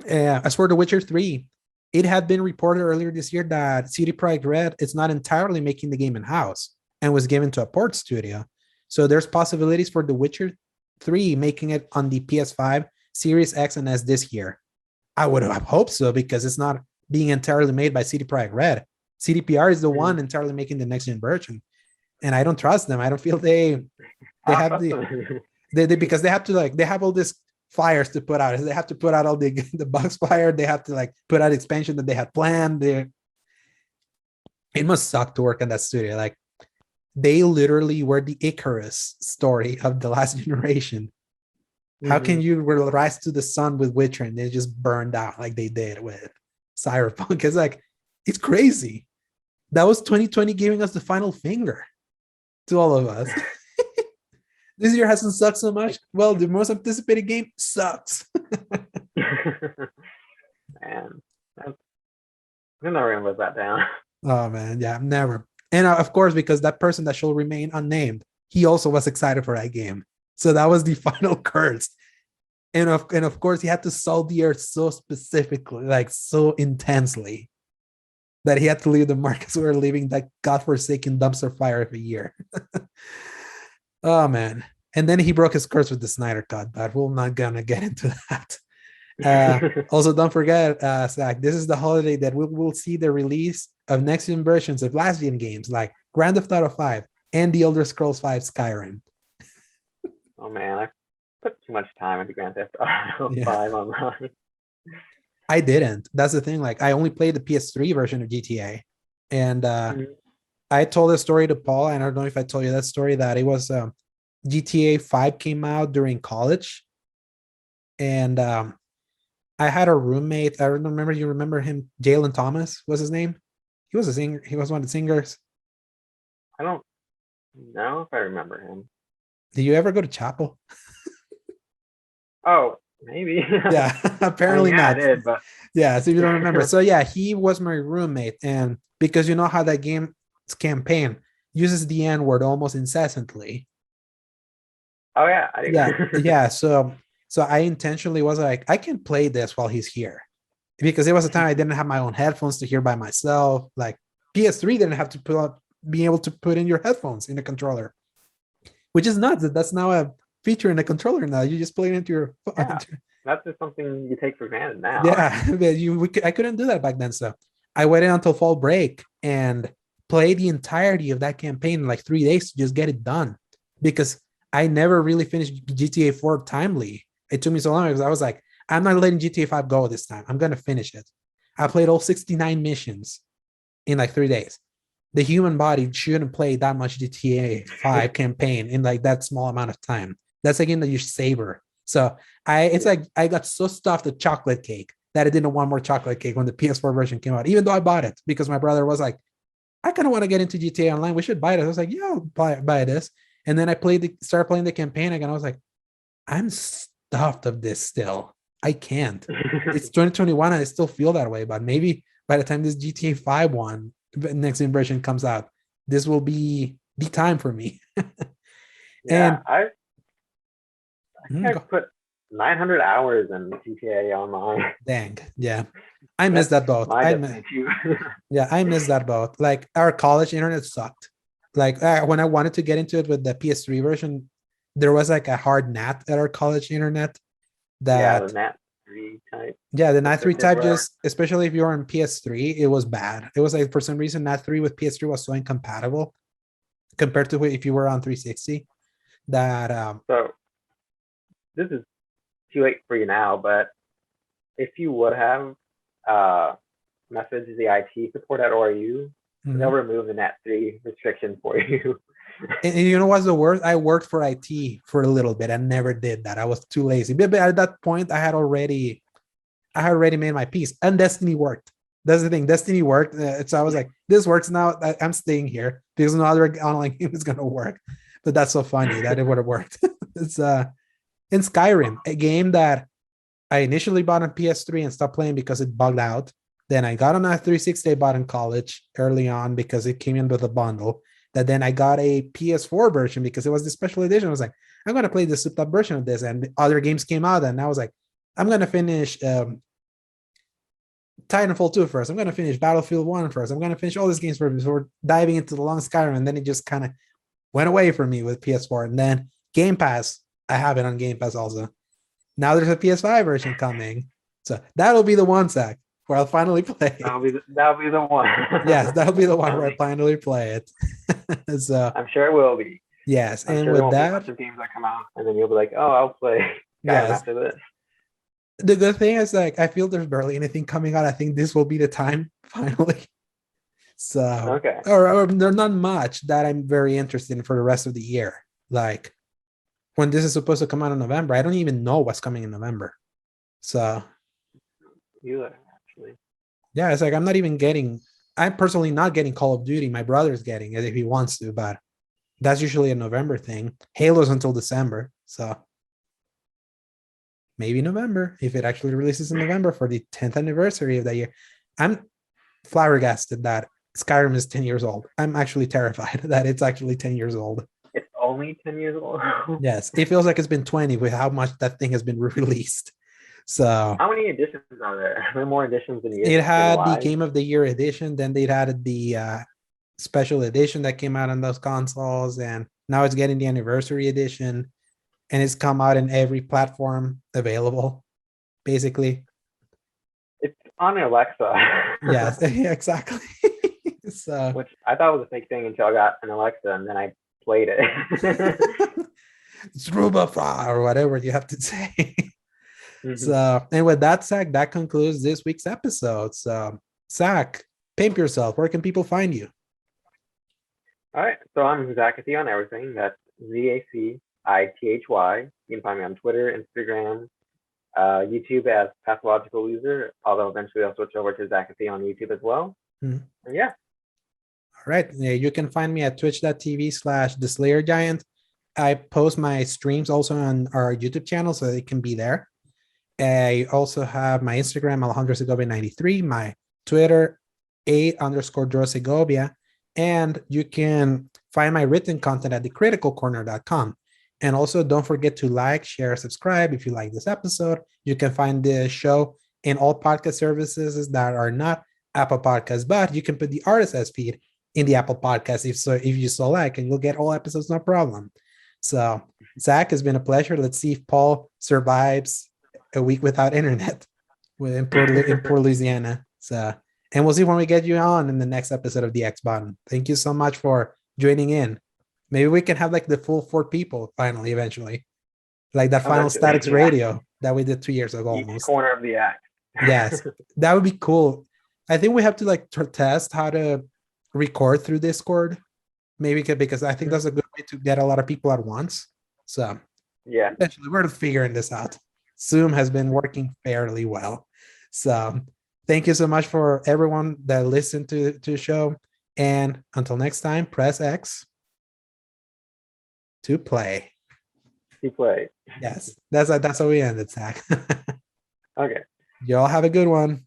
As for The Witcher 3, it had been reported earlier this year that CD Projekt Red is not entirely making the game in-house and was given to a port studio. So there's possibilities for The Witcher 3 making it on the PS5, Series X, and S this year. I would have hoped so because it's not being entirely made by CD Projekt Red. CDPR is the one entirely making the next gen version, and I don't trust them. I don't feel they have because they have to, like, they have all this fires to put out. They have to put out all the bugs fire. They have to like put out expansion that they had planned. It must suck to work in that studio. Like, they literally were the Icarus story of the last generation. How can you rise to the sun with Witcher and they just burned out like they did with Cyberpunk? It's like, it's crazy. That was 2020 giving us the final finger to all of us. This year hasn't sucked so much. Well, the most anticipated game sucks. Man, I'm never gonna live that down. Oh man, yeah, never. And of course, because that person that shall remain unnamed, he also was excited for that game. So that was the final curse. And of course, he had to salt the earth so specifically, like so intensely, that he had to leave the markets we were leaving that godforsaken dumpster fire every year. Oh man. And then he broke his curse with the Snyder Cut, but we're not gonna get into that. Also, don't forget, Zach, this is the holiday that we'll see the release of next gen versions of last gen games like Grand Theft Auto 5 and The Elder Scrolls 5 Skyrim. Oh man, I put too much time into Grand Theft Auto 5 online. I didn't. That's the thing. Like, I only played the PS3 version of GTA, and I told a story to Paul, and I don't know if I told you that story, that it was GTA 5 came out during college, and I had a roommate. I don't remember. You remember him? Jalen Thomas was his name. He was a singer. He was one of the singers. I don't know if I remember him. Did you ever go to chapel? Oh, maybe. Yeah, apparently not. I did, but yeah, so you don't remember. So yeah, he was my roommate, and because you know how that game's campaign uses the N word almost incessantly. Oh yeah, yeah. So I intentionally was like, I can play this while he's here, because it was a time I didn't have my own headphones to hear by myself. Like PS3 didn't have to be able to put in your headphones in the controller, which is nuts. That's now a feature in the controller. Now you just plug it into your phone. Yeah, that's just something you take for granted now. Yeah, I couldn't do that back then. So I waited until fall break and played the entirety of that campaign in like 3 days to just get it done, because I never really finished GTA 4 timely. It took me so long because I was like, I'm not letting GTA 5 go this time. I'm gonna finish it. I played all 69 missions in like 3 days. The human body shouldn't play that much GTA 5 campaign in like that small amount of time. That's a game that you savor. So it's like I got so stuffed with chocolate cake that I didn't want more chocolate cake when the PS4 version came out, even though I bought it because my brother was like, I kind of want to get into GTA Online. We should buy it. I was like, yeah, I'll buy this. And then I started playing the campaign again. I was like, I'm stuffed of this still. I can't. It's 2021 and I still feel that way. But maybe by the time this GTA 5 next version comes out, this will be the time for me. Yeah, I think I put 900 hours in GTA Online. Dang, yeah. I missed that boat. I missed that boat. Like our college internet sucked. Like when I wanted to get into it with the PS3 version, there was like a hard NAT at our college internet. The NAT 3 type. Yeah, the NAT 3 type, just especially if you're on PS3, it was bad. It was like for some reason NAT 3 with PS3 was so incompatible compared to if you were on 360. That so this is too late for you now, but if you would have messaged the IT support at ORU, they'll remove the NAT 3 restriction for you. And you know what's the worst? I worked for IT for a little bit. I never did that. I was too lazy. But at that point, I had already made my peace. And Destiny worked. That's the thing. Destiny worked. So I was like, this works now. I'm staying here because no other online game is going to work. But that's so funny that it would have worked. It's in Skyrim, a game that I initially bought on PS3 and stopped playing because it bugged out. Then I got on a 360 I bought in college early on because it came in with a bundle. That then I got a PS4 version because it was the special edition. I was like, I'm going to play the souped up version of this. And other games came out. And I was like, I'm going to finish Titanfall 2 first. I'm going to finish Battlefield 1 first. I'm going to finish all these games first before diving into the long Skyrim. And then it just kind of went away from me with PS4. And then Game Pass, I have it on Game Pass also. Now there's a PS5 version coming. So that'll be the one, Zach, where I'll finally play. That'll be the one. Yes, that'll be the one where I finally play it. So I'm sure it will be. Yes, I'm and sure with there won't that, be a bunch of games that come out, and then you'll be like, "Oh, I'll play after this." The good thing is, like, I feel there's barely anything coming out. I think this will be the time finally. So okay, or there's not much that I'm very interested in for the rest of the year. Like when this is supposed to come out in November, I don't even know what's coming in November. So actually, yeah, it's like I'm personally not getting Call of Duty. My brother's getting it if he wants to, but that's usually a November thing. Halo's until December, so maybe November if it actually releases in November for the 10th anniversary of that year. I'm flabbergasted that Skyrim is 10 years old. I'm actually terrified that it's actually 10 years old. It's only 10 years old. Yes, it feels like it's been 20 with how much that thing has been released. So how many editions are there? Are there more editions than it had the Game of the Year edition, then they had the special edition that came out on those consoles, and now it's getting the anniversary edition, and it's come out in every platform available, basically. It's on Alexa. Yes, exactly. So, which I thought was a fake thing until I got an Alexa, and then I played it. It's Rubafa or whatever you have to say. Mm-hmm. So, and with that, Zach, that concludes this week's episode. So, Zach, pimp yourself. Where can people find you? All right. So I'm Zacathy on everything. That's Zacithy. You can find me on Twitter, Instagram, YouTube as Pathological Loser, although eventually I'll switch over to Zacathy on YouTube as well. Mm-hmm. And yeah. All right. Yeah, you can find me at twitch.tv/The Slayer Giant. I post my streams also on our YouTube channel, so it can be there. I also have my Instagram, Alejandro Segovia 93, my Twitter, _Dro and you can find my written content at thecriticalcorner.com. And also don't forget to like, share, subscribe if you like this episode. You can find the show in all podcast services that are not Apple Podcasts, but you can put the RSS feed in the Apple Podcasts if you so like, and you'll get all episodes, no problem. So, Zach, it's been a pleasure. Let's see if Paul survives a week without internet in poor Louisiana. So, and we'll see when we get you on in the next episode of the X Button. Thank you so much for joining in. Maybe we can have like the full 4 people finally, eventually, like that Final Statics Radio. that we did 2 years ago Each almost. corner of the act. Yes, that would be cool. I think we have to like test how to record through Discord, maybe because I think that's a good way to get a lot of people at once. So yeah, eventually we're figuring this out. Zoom has been working fairly well. So thank you so much for everyone that listened to the show. And until next time, press X to play. he played. Yes, that's how we end it, Zach. Okay. Y'all have a good one.